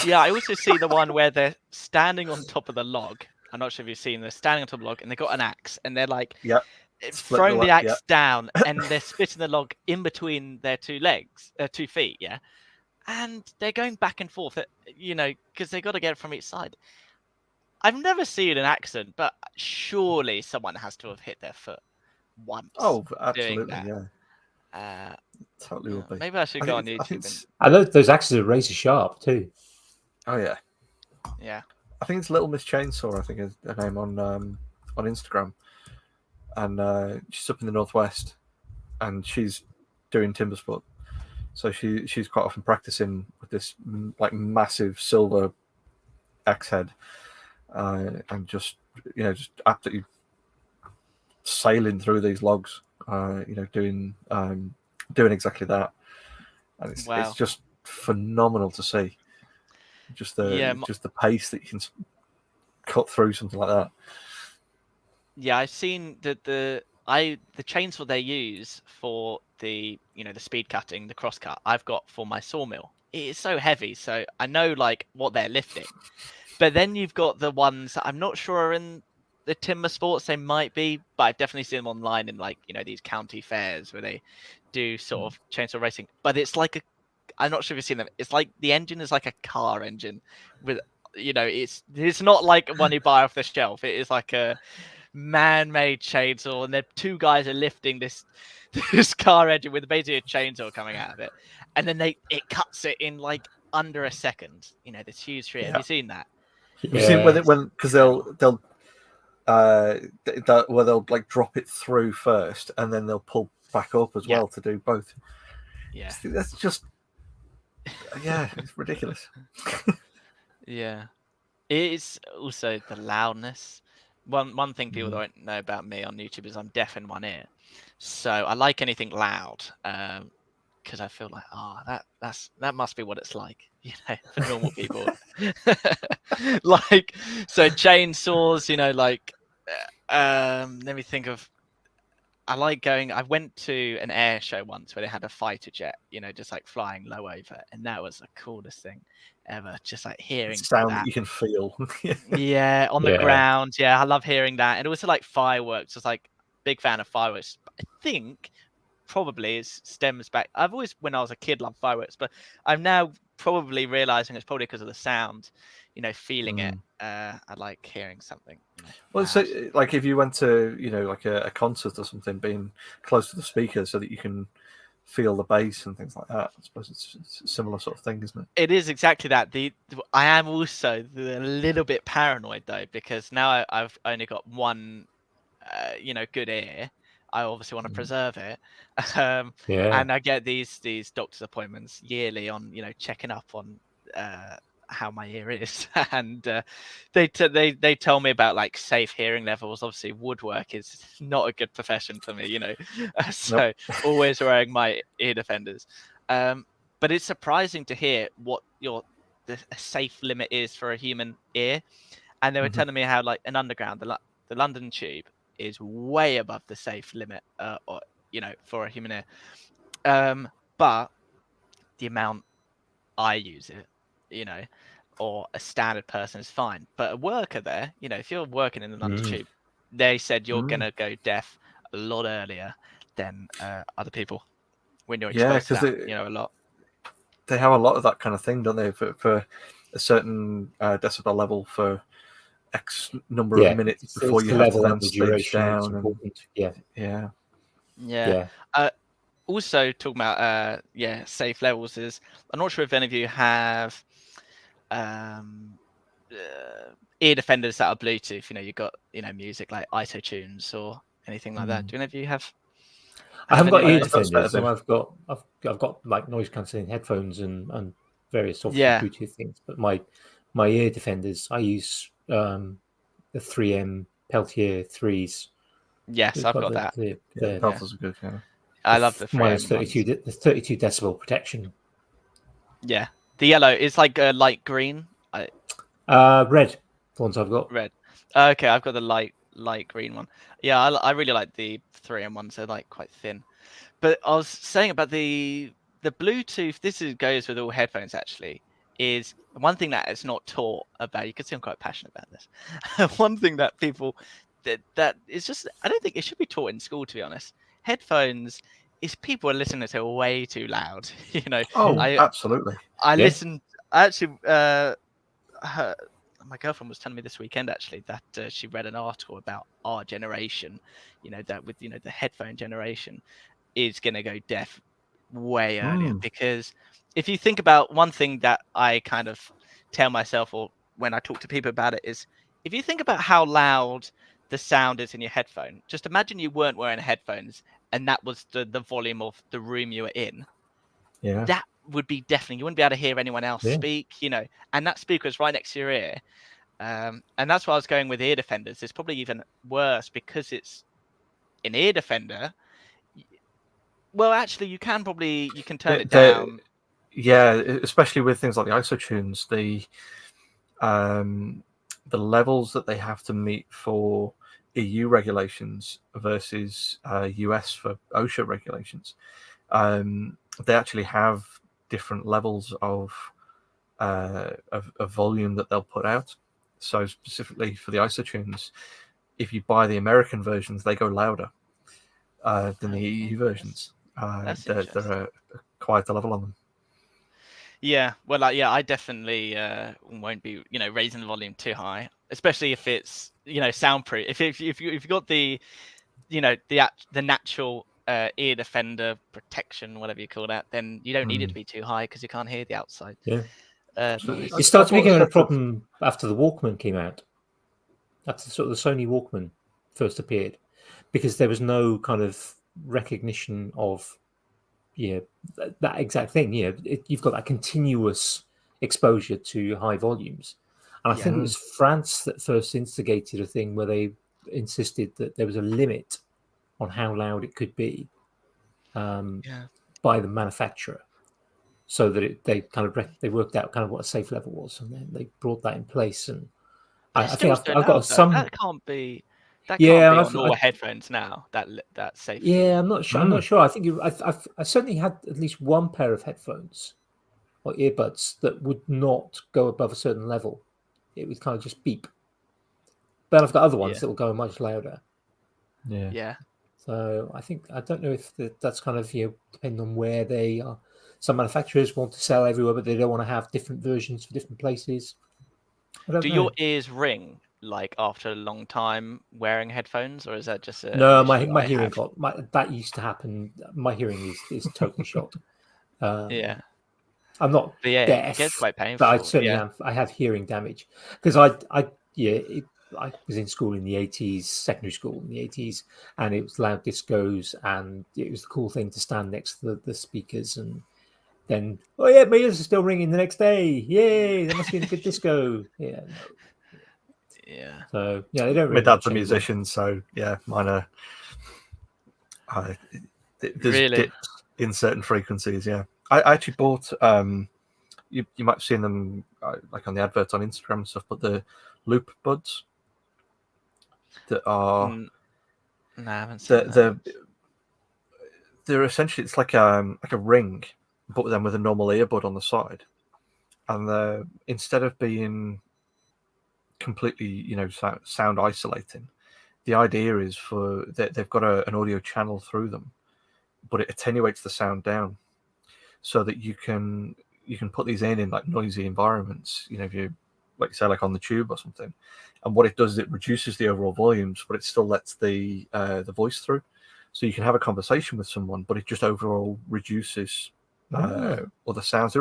Yeah, I also see the one where they're standing on top of the log. I'm not sure if you've seen this. Standing on top of the log, and they've got an axe, and they're like throwing the axe down, and they're splitting the log in between their 2 feet. Yeah, and they're going back and forth. Because they got to get it from each side. I've never seen an accident, but surely someone has to have hit their foot once. Oh, absolutely, doing that. yeah. Totally would be. Maybe I should go on YouTube. I know those axes are razor sharp too. Oh yeah. Yeah. I think it's Little Miss Chainsaw. I think is her name on Instagram, and she's up in the northwest, and she's doing timber sport. So she's quite often practicing with this like massive silver axe head, and just absolutely sailing through these logs. Doing exactly that, and it's just phenomenal to see. Just the pace that you can cut through something like that. Yeah, I've seen the chainsaw they use for the the speed cutting, the cross cut. I've got for my sawmill. It is so heavy, so I know like what they're lifting. But then you've got the ones that I'm not sure are in the timber sports. They might be, but I've definitely seen them online in like these county fairs where they do sort of chainsaw racing. But it's like I'm not sure if you've seen them. It's like the engine is like a car engine with it's not like one you buy off the shelf. It is like a man-made chainsaw, and the two guys are lifting this car engine with basically a chainsaw coming out of it, and then it cuts it in like under a second. This huge tree. Have you seen that? Have you seen when because they'll where they'll like drop it through first, and then they'll pull back up as well to do both. Yeah, that's just it's ridiculous. Yeah, it is also the loudness. One thing people don't know about me on YouTube is I'm deaf in one ear, so I like anything loud because I feel like that must be what it's like, for normal people. Like, so chainsaws, let me think of. I went to an air show once where they had a fighter jet, just like flying low over, and that was the coolest thing ever. Just like hearing sound that you can feel. Yeah, on the ground. Yeah, I love hearing that. And also like fireworks. I was like big fan of fireworks. I think probably it stems back. I've always, when I was a kid, loved fireworks, but I'm now probably realizing it's probably because of the sound. Feeling it. I like hearing something. Well, so like if you went to like a concert or something, being close to the speaker so that you can feel the bass and things like that. I suppose it's a similar sort of thing, isn't it? It is exactly that. I am also a little bit paranoid though, because now I've only got one, good ear. I obviously want to preserve it, and I get these doctor's appointments yearly on checking up on how my ear is, and they tell me about like safe hearing levels. Obviously, woodwork is not a good profession for me, so always wearing my ear defenders. But it's surprising to hear what the safe limit is for a human ear, and they were telling me how like an underground, the London Tube is way above the safe limit, for a human ear. But the amount I use it, or a standard person is fine. But a worker there, if you're working in the London Tube, they said you're gonna go deaf a lot earlier than other people when you're exposed to that, a lot. They have a lot of that kind of thing, don't they? For a certain decibel level for X number of minutes before you have to then stage down. Yeah. Also talking about safe levels is, I'm not sure if any of you have ear defenders that are Bluetooth. You've got music like ISO tunes or anything like that. Do any of you have? I haven't got ear defenders. So I've got like noise cancelling headphones and various sort of Bluetooth things. But my ear defenders, I use the 3M Peltier 3s. Yes, I've got that. Peltiers are good. Yeah. I love the 3M minus 32 decibel protection. Yeah, the yellow is like a light green. Red. The ones I've got. Red. Okay, I've got the light green one. Yeah, I really like the 3M ones. They're like quite thin. But I was saying about the Bluetooth. This goes with all headphones actually. Is one thing that is not taught about. You can see I'm quite passionate about this. One thing that people that is just, I don't think it should be taught in school, to be honest. Headphones is people are listening to way too loud. Absolutely. I listened. Actually, my girlfriend was telling me this weekend actually that she read an article about our generation. That with the headphone generation is going to go deaf way earlier, because if you think about one thing that I kind of tell myself, or when I talk to people about it, is if you think about how loud the sound is in your headphone, just imagine you weren't wearing headphones and that was the volume of the room you were in. That would be deafening. You wouldn't be able to hear anyone else speak, and that speaker is right next to your ear. And that's why I was going with ear defenders. It's probably even worse because it's an ear defender. Well, actually, you can turn it down. Yeah, especially with things like the ISO tunes, the levels that they have to meet for EU regulations versus US for OSHA regulations. They actually have different levels of volume that they'll put out. So specifically for the ISO tunes, if you buy the American versions, they go louder than the EU versions. They're quite a level on them. Yeah, well, I definitely won't be, raising the volume too high, especially if it's, soundproof. If you've got the, the natural ear defender protection, whatever you call that, then you don't need it to be too high because you can't hear the outside Yeah. noise. It started I bought a becoming a set of- problem after the Walkman came out. After sort of the Sony Walkman first appeared, because there was no kind of recognition of that exact thing. You've got that continuous exposure to high volumes, and I think it was France that first instigated a thing where they insisted that there was a limit on how loud it could be by the manufacturer, so that they kind of they worked out kind of what a safe level was, and then they brought that in place. And But it's I think still so I've got loud, though. some. That can't be. That can't Yeah, be on all headphones now. That safety. yeah, I'm not sure. I'm not sure. I think I certainly had at least one pair of headphones or earbuds that would not go above a certain level. It would kind of just beep. But I've got other ones that will go much louder. Yeah. So I don't know if that's kind of depending on where they are. Some manufacturers want to sell everywhere, but they don't want to have different versions for different places. I don't Do know. your ears ring like after a long time wearing headphones, or is that just No, an issue my I hearing have? that used to happen. My hearing is totally shot. Yeah. I'm not But yeah, it gets deaf, quite but I painful. certainly Yeah. have. I have hearing damage because I was in school in the 80s, secondary school in the 80s, and it was loud discos, and it was the cool thing to stand next to the speakers, and then my ears are still ringing the next day. Yay! There must be a good disco. Yeah, no. Yeah. So they don't My ring dad's much a anymore. musician, so yeah, mine are. There's Really? dips in certain frequencies. Yeah, I actually bought. You might have seen them like on the adverts on Instagram and stuff, but the loop buds that are No, I haven't seen that. they're essentially it's like a ring, but then with a normal earbud on the side, and instead of being completely sound isolating, the idea is they've got an audio channel through them, but it attenuates the sound down so that you can put these in like noisy environments. If you like say like on the tube or something, and what it does is it reduces the overall volumes, but it still lets the voice through, so you can have a conversation with someone, but it just overall reduces other sounds.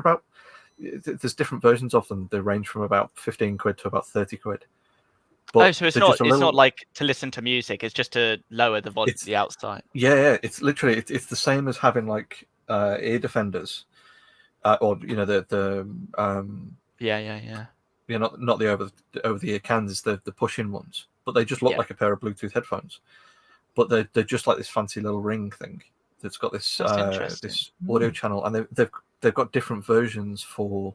There's different versions of them. They range from about 15 quid to about 30 quid. But so it's not like to listen to music. It's just to lower the volume, the outside. Yeah. It's literally it's the same as having like ear defenders, or the not the over the ear cans, the push-in ones, but they just look like a pair of Bluetooth headphones. But they're just like this fancy little ring thing that's got this this audio channel, and they've got different versions for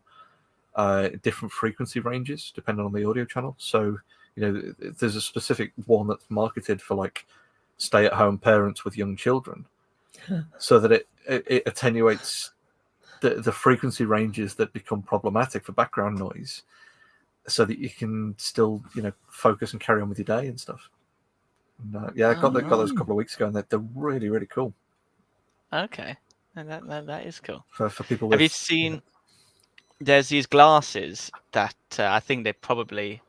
different frequency ranges depending on the audio channel. So there's a specific one that's marketed for like stay-at-home parents with young children, so that it attenuates the frequency ranges that become problematic for background noise, so that you can still focus and carry on with your day and stuff. And, I got those a couple of weeks ago, and they're really, really cool. Okay, and that is cool For people. Have you seen? There's these glasses that I think they probably,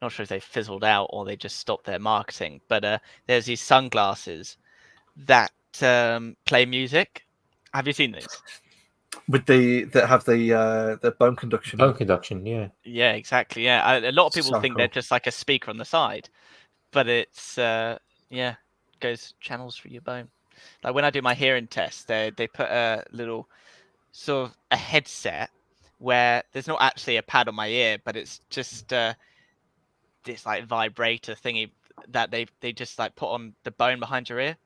not sure if they fizzled out or they just stopped their marketing, but there's these sunglasses that play music. Have you seen these? With that have the bone conduction. Bone conduction, yeah. Yeah, exactly. Yeah, a lot of people think they're just like a speaker on the side, but it's goes channels through your bone. Like when I do my hearing test, they put a little sort of a headset where there's not actually a pad on my ear, but it's just this like vibrator thingy that they just like put on the bone behind your ear,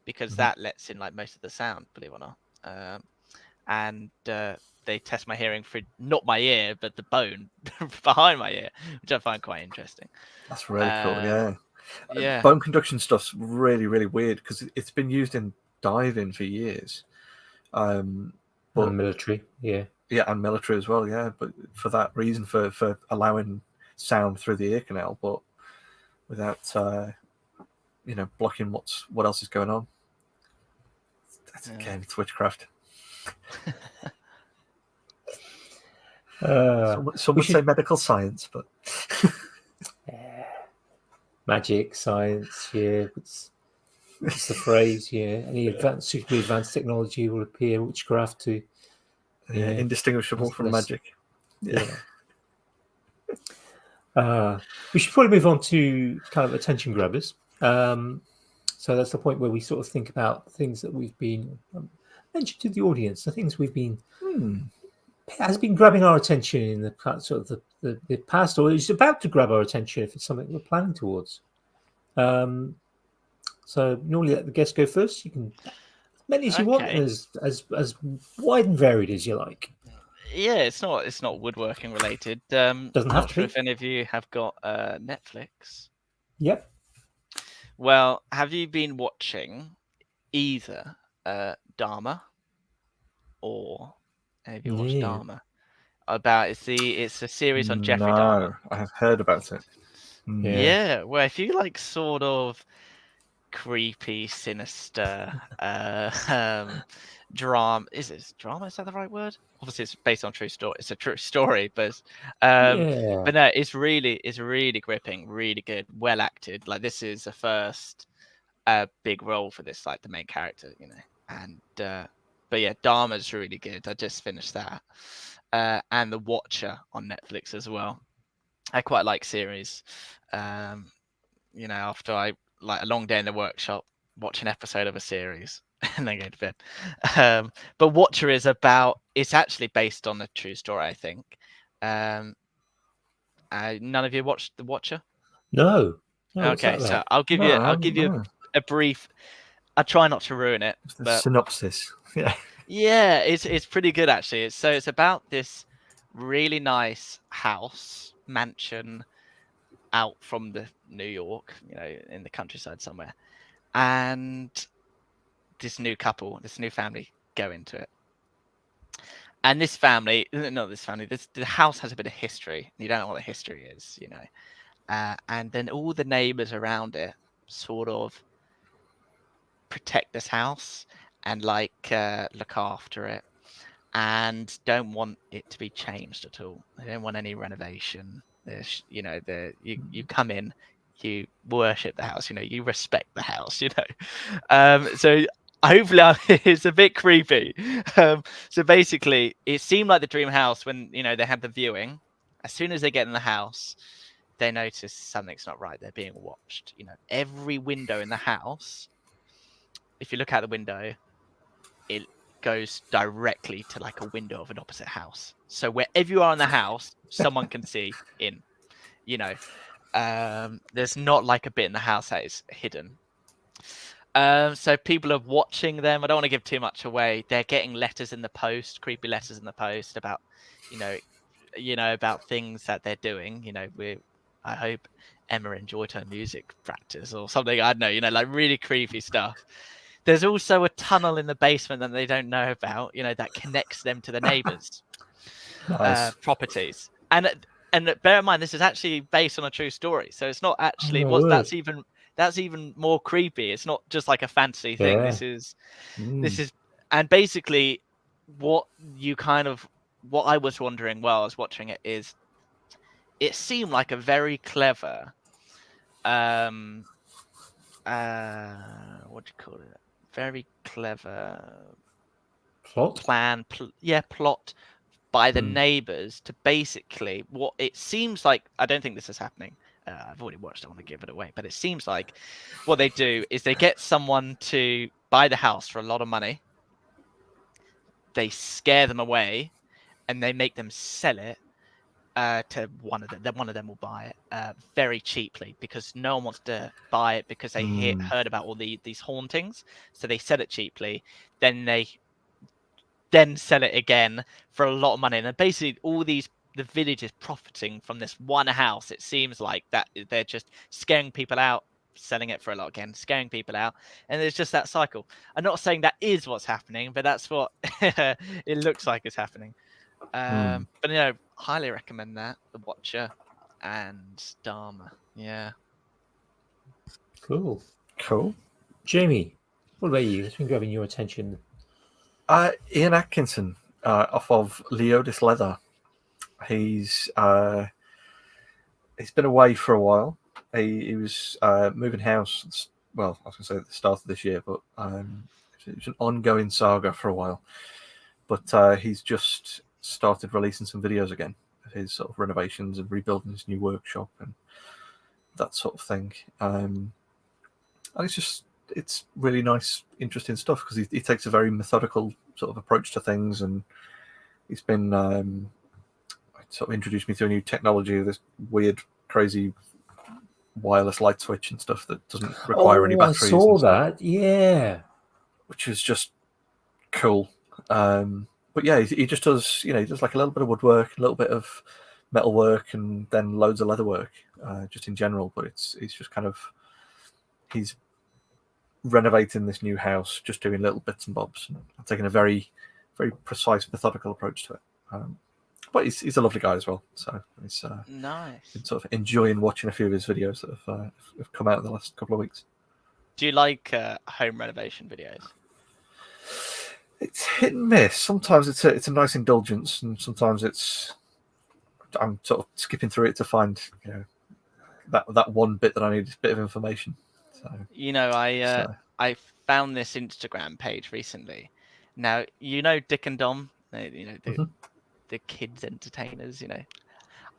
because that lets in like most of the sound, believe it or not. And they test my hearing through not my ear but the bone behind my ear, which I find quite interesting. That's really cool. Yeah. Bone conduction stuff's really, really weird because it's been used in diving for years. But and military, yeah, and military as well, yeah. But for that reason, for allowing sound through the ear canal, but without blocking what else is going on. That's again, it's witchcraft. Some would say medical science, but magic, science, yeah. What's the phrase? Yeah, any suitably advanced technology will appear witchcraft to. yeah, indistinguishable from magic. Yeah. We should probably move on to kind of attention grabbers. So that's the point where we sort of think about things that we've been mentioned to the audience, the things we've been has been grabbing our attention in the sort of the past, or is about to grab our attention if it's something we're planning towards. So normally let the guests go first. You can as many as you want, as wide and varied as you like. Yeah, it's not woodworking related. Doesn't have not to sure be. if any of you have got Netflix. Yep. Well, have you been watching either Dharma or have you watched Dharma? It's a series on Jeffrey Dahmer. No, I have heard about it. Yeah, well, if you like sort of creepy, sinister drama, is that the right word? Obviously it's based on true story, it's a true story, but no, it's really gripping, really good, well acted. Like, this is the first big role for this, like the main character, you know. And but yeah, Dharma's really good. I just finished that. And The Watcher on Netflix as well. I quite like series. You know, after I like a long day in the workshop, watch an episode of a series and then go to bed. But Watcher is it's actually based on a true story, I think. None of you watched The Watcher? No. Okay, so I'll give you a brief. I try not to ruin it. But synopsis. Yeah, it's pretty good actually. It's about this really nice house, mansion out from the New York, you know, in the countryside somewhere. And this new family go into it. And the house has a bit of history. You don't know what the history is, you know. And then all the neighbors around it sort of protect this house and like look after it and don't want it to be changed at all. They don't want any renovation. You know, you come in, you worship the house, you know, you respect the house, you know. So hopefully it's a bit creepy. So basically it seemed like the dream house when, you know, they had the viewing. As soon as they get in the house, they notice something's not right. They're being watched. You know, every window in the house, if you look out the window, it goes directly to like a window of an opposite house. So wherever you are in the house, someone can see in, you know. There's not like a bit in the house that is hidden. So people are watching them. I don't want to give too much away. They're getting letters in the post, creepy letters in the post about, you know, about things that they're doing. You know, I hope Emma enjoyed her music practice or something. I don't know, you know, like really creepy stuff. There's also a tunnel in the basement that they don't know about, you know, that connects them to the neighbors' properties. And bear in mind, this is actually based on a true story, so it's not actually that's even more creepy. It's not just like a fantasy thing. This is, and basically, what I was wondering while I was watching it is, it seemed like a very clever, what do you call it? Very clever plot plot by the neighbors to basically what it seems like. I don't think this is happening. I've already watched. I want to give it away, but it seems like what they do is they get someone to buy the house for a lot of money. They scare them away, and they make them sell it to one of them. Then one of them will buy it very cheaply because no one wants to buy it because they heard about all these hauntings. So they sell it cheaply. Then they sell it again for a lot of money. And then basically the village is profiting from this one house. It seems like that they're just scaring people out, selling it for a lot again, scaring people out. And there's just that cycle. I'm not saying that is what's happening, but that's what it looks like is happening. But you know, highly recommend that, The Watcher and Dharma. Yeah. Cool. Jamie, what about you? What's been grabbing your attention? Ian Atkinson, off of Leodis Leather. He's been away for a while. He was moving house. Well, I was going to say at the start of this year, but it was an ongoing saga for a while. But he's just started releasing some videos again of his sort of renovations and rebuilding his new workshop and that sort of thing. And it's really nice, interesting stuff because he takes a very methodical sort of approach to things, and he's been sort of introduced me to a new technology, this weird, crazy wireless light switch and stuff that doesn't require any batteries. I saw that, yeah. Which is just cool. But yeah, he just does, he does like a little bit of woodwork, a little bit of metal work, and then loads of leather work, just in general. But it's just kind of, he's renovating this new house, just doing little bits and bobs, and taking a very, very precise, methodical approach to it. But he's a lovely guy as well, so it's nice. Been sort of enjoying watching a few of his videos that have come out in the last couple of weeks. Do you like home renovation videos? It's hit and miss. Sometimes it's a nice indulgence, and sometimes I'm sort of skipping through it to find that one bit that I need, a bit of information. So I found this Instagram page recently. Now Dick and Dom, the kids entertainers.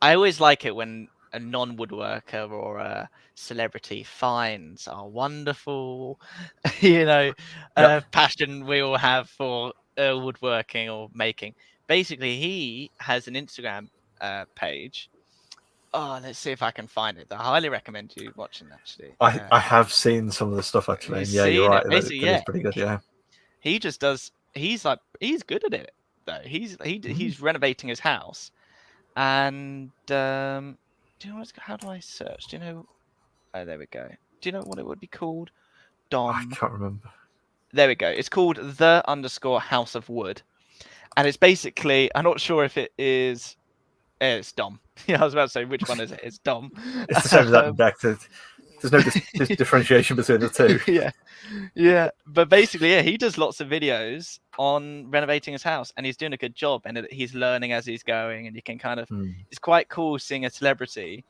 I always like it when a non-woodworker or a celebrity finds our wonderful, passion we all have for woodworking or making. Basically, he has an Instagram page. Oh, let's see if I can find it. I highly recommend you watching. Actually, I have seen some of the stuff actually. And yeah, you're right. That is pretty good. Yeah, he just does. He's good at it though. He's renovating his house, and do you know how do I search? Do you know? Oh, there we go. Do you know what it would be called? Dom. I can't remember. There we go. It's called _House of Wood, and it's basically. I'm not sure if it is. It's Dom. Yeah, I was about to say which one is it? It's Dom. It's the same as that. Back to there's no differentiation between the two. Yeah. But basically, he does lots of videos on renovating his house, and he's doing a good job, and he's learning as he's going, and you can kind of. It's quite cool seeing a celebrity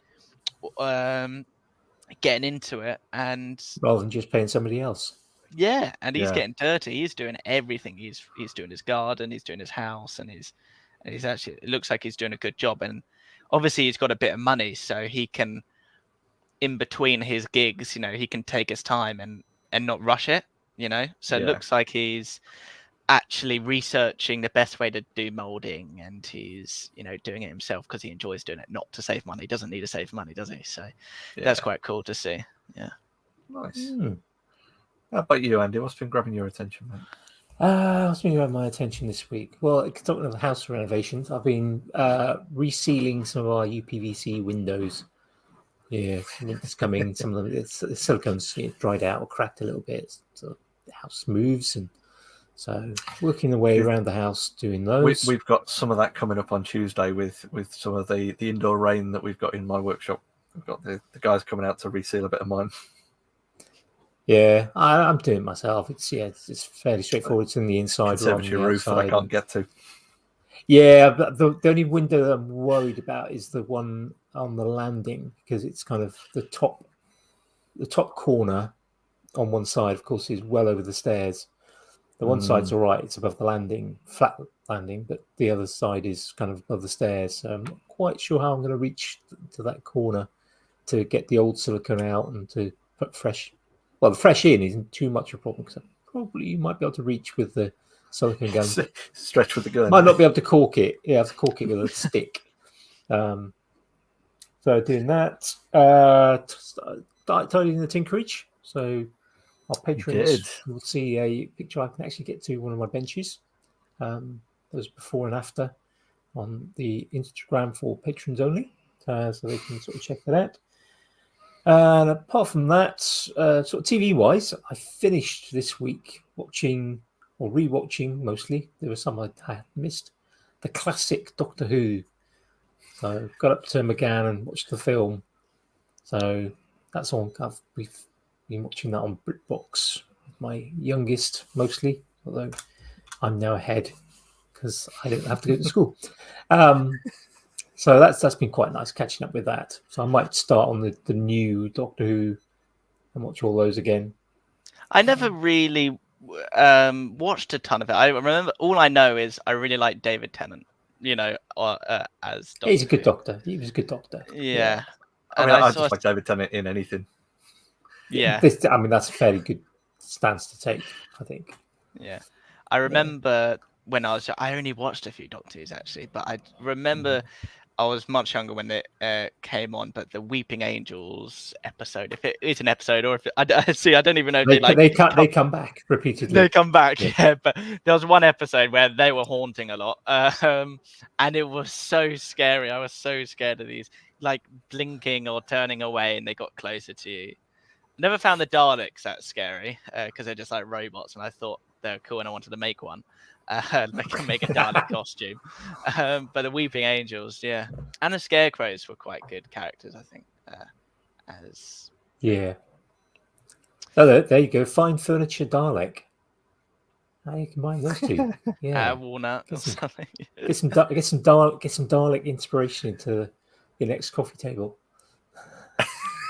getting into it, and rather than just paying somebody else. Yeah, and he's getting dirty. He's doing everything. He's doing his garden. He's doing his house, and he's actually. It looks like he's doing a good job, and obviously he's got a bit of money, so he can, in between his gigs, he can take his time and not rush it. So it looks like he's actually researching the best way to do molding, and he's doing it himself because he enjoys doing it, not to save money. He doesn't need to save money, does he? So that's quite cool to see. Yeah, nice. How about you, Andy? What's been grabbing your attention, mate? What's been grabbing my attention this week? Well, talking of house renovations, I've been resealing some of our UPVC windows. Yeah, it's coming. Some of them, the silicone's dried out or cracked a little bit. So the house moves, and so working the way around the house doing those. We've got some of that coming up on Tuesday with some of the indoor rain that we've got in my workshop. We've got the guys coming out to reseal a bit of mine. Yeah, I'm doing it myself. It's fairly straightforward. It's in the inside, conservatory roof that I can't get to. Yeah, but the only window that I'm worried about is the one on the landing, because it's kind of the top corner on one side, of course, is well over the stairs. The one side's all right; it's above the landing, flat landing, but the other side is kind of above the stairs. So I'm not quite sure how I'm going to reach to that corner to get the old silicone out and to put fresh. Well, the fresh in isn't too much of a problem, because probably you might be able to reach with the silicone gun. Stretch with the gun. Might not be able to cork it. Yeah, I have to cork it with a stick. So doing that. Tidying the Tinkerage. So our patrons will see a picture I can actually get to one of my benches. There's before and after on the Instagram for patrons only. So they can sort of check that out. And apart from that, sort of TV-wise, I finished this week watching or rewatching mostly. There were some I had missed. The classic Doctor Who. So got up to McGann and watched the film. So that's on. We've been watching that on BritBox. My youngest mostly, although I'm now ahead because I don't have to go to school. So that's been quite nice catching up with that. So I might start on the new Doctor Who and watch all those again. I never really watched a ton of it. I remember all I know is I really like David Tennant. As Doctor He's a good Who. Doctor. He was a good Doctor. Yeah. I mean, I just like David Tennant in anything. Yeah. That's a fairly good stance to take, I think. Yeah. I remember when I only watched a few Doctors actually, but I remember I was much younger when it came on. But the Weeping Angels episode, if it is an episode, or if I don't even know if they come back repeatedly. They come back, yeah. But there was one episode where they were haunting a lot, and it was so scary. I was so scared of these, like blinking or turning away, and they got closer to you. Never found the Daleks that scary because they're just like robots, and I thought they were cool, and I wanted to make one. Make a Dalek costume. But the Weeping Angels, yeah, and the Scarecrows were quite good characters, I think. Oh, there you go. Fine furniture Dalek. How you combine those two? Yeah, walnut or something. Get some Dalek inspiration into your next coffee table.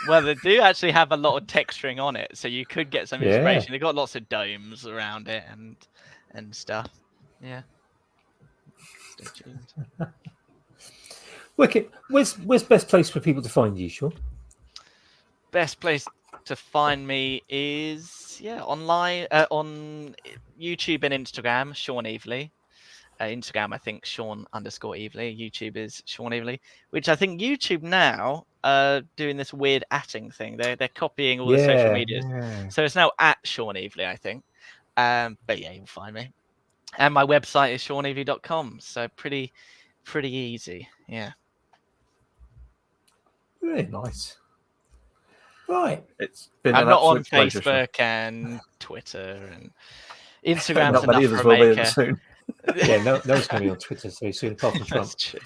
Well, they do actually have a lot of texturing on it, so you could get some inspiration. They've got lots of domes around it and stuff. Yeah. Stay tuned. Wicked. Where's best place for people to find you, Sean? Best place to find me is online on YouTube and Instagram, Sean Evelegh. Instagram, I think Sean_Evelegh. YouTube is Sean Evelegh, which I think YouTube now doing this weird @ing thing. They're copying all the social medias, so it's now @Sean Evelegh, I think. But yeah, you'll find me, and my website is SeanEvelegh.com. So pretty easy. Yeah. Very nice. Right. It's been. I'm not on pleasure, Facebook and Twitter and Instagram. Not many others will be soon. Yeah, no one's going to be on Twitter so soon, apart from Trump. That's true.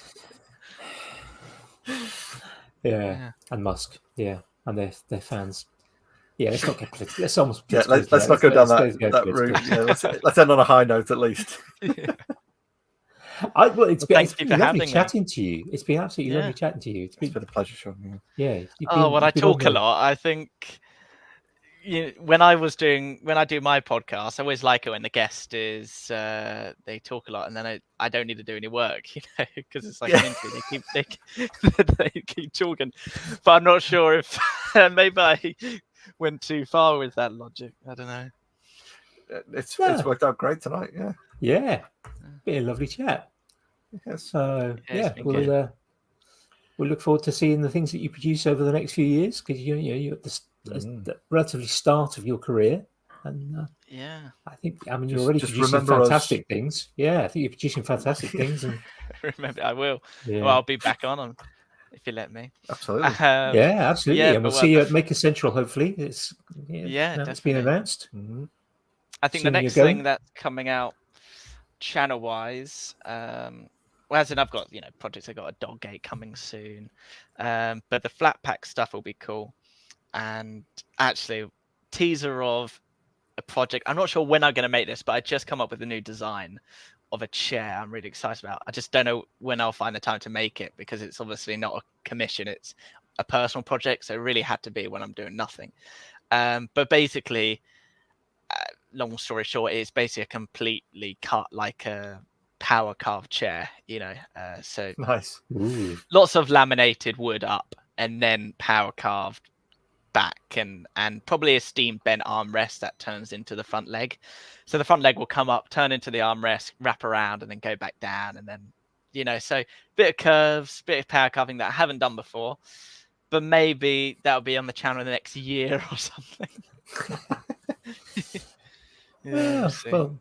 Yeah, and Musk. Yeah, and their fans. Yeah, let's not get political. Let's almost. Yeah, let's not go down that route. Yeah, let's end on a high note at least. It's been lovely chatting to you. It's been absolutely lovely chatting to you. It's been a pleasure, Sean. Yeah. I talk a lot. I think when I do my podcast, I always like it when the guest is they talk a lot, and then I don't need to do any work, because it's like an interview. They keep talking, but I'm not sure if maybe I went too far with that logic. I don't know. It's worked out great tonight. Yeah, been a lovely chat. So we'll look forward to seeing the things that you produce over the next few years, because you're at the relatively start of your career, and I mean you're already producing fantastic things. Yeah, I think you're producing fantastic things. And remember, I will. Yeah. Well, I'll be back on them if you let me. Absolutely. Absolutely. And we'll see you at Maker Central. Hopefully, it's been announced. Mm-hmm. I think the next thing that's coming out channel-wise, as in I've got projects. I've got a dog gate coming soon, but the flat pack stuff will be cool. And actually, teaser of a project. I'm not sure when I'm going to make this, but I just come up with a new design of a chair I'm really excited about. I just don't know when I'll find the time to make it, because it's obviously not a commission. It's a personal project, so it really had to be when I'm doing nothing. But basically, long story short, it's basically a completely cut, like a power carved chair, so nice. Ooh. Lots of laminated wood up, and then power carved back, and probably a steam bent armrest that turns into the front leg. So the front leg will come up, turn into the armrest, wrap around, and then go back down, and then so bit of curves, bit of power carving that I haven't done before, but maybe that'll be on the channel in the next year or something. Well,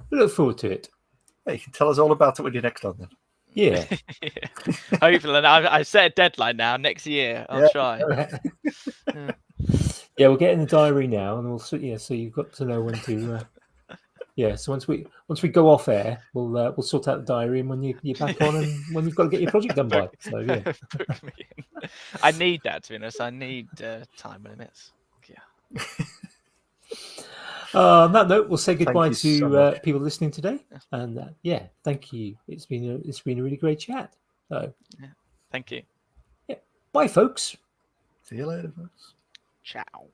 we look forward to it. Yeah, you can tell us all about it when you're next on then. Yeah. Hopefully, I set a deadline now. Next year, I'll try. Yeah, we'll get in the diary now, and we'll so you've got to know when to. So once we go off air, we'll sort out the diary, and when you're back on, and when you've got to get your project done by. So yeah. I need that, to be honest. I need time limits. Yeah. On that note, we'll say goodbye to people listening today, and thank you. It's been a really great chat. So Thank you. Bye, folks. See you later, folks. Ciao.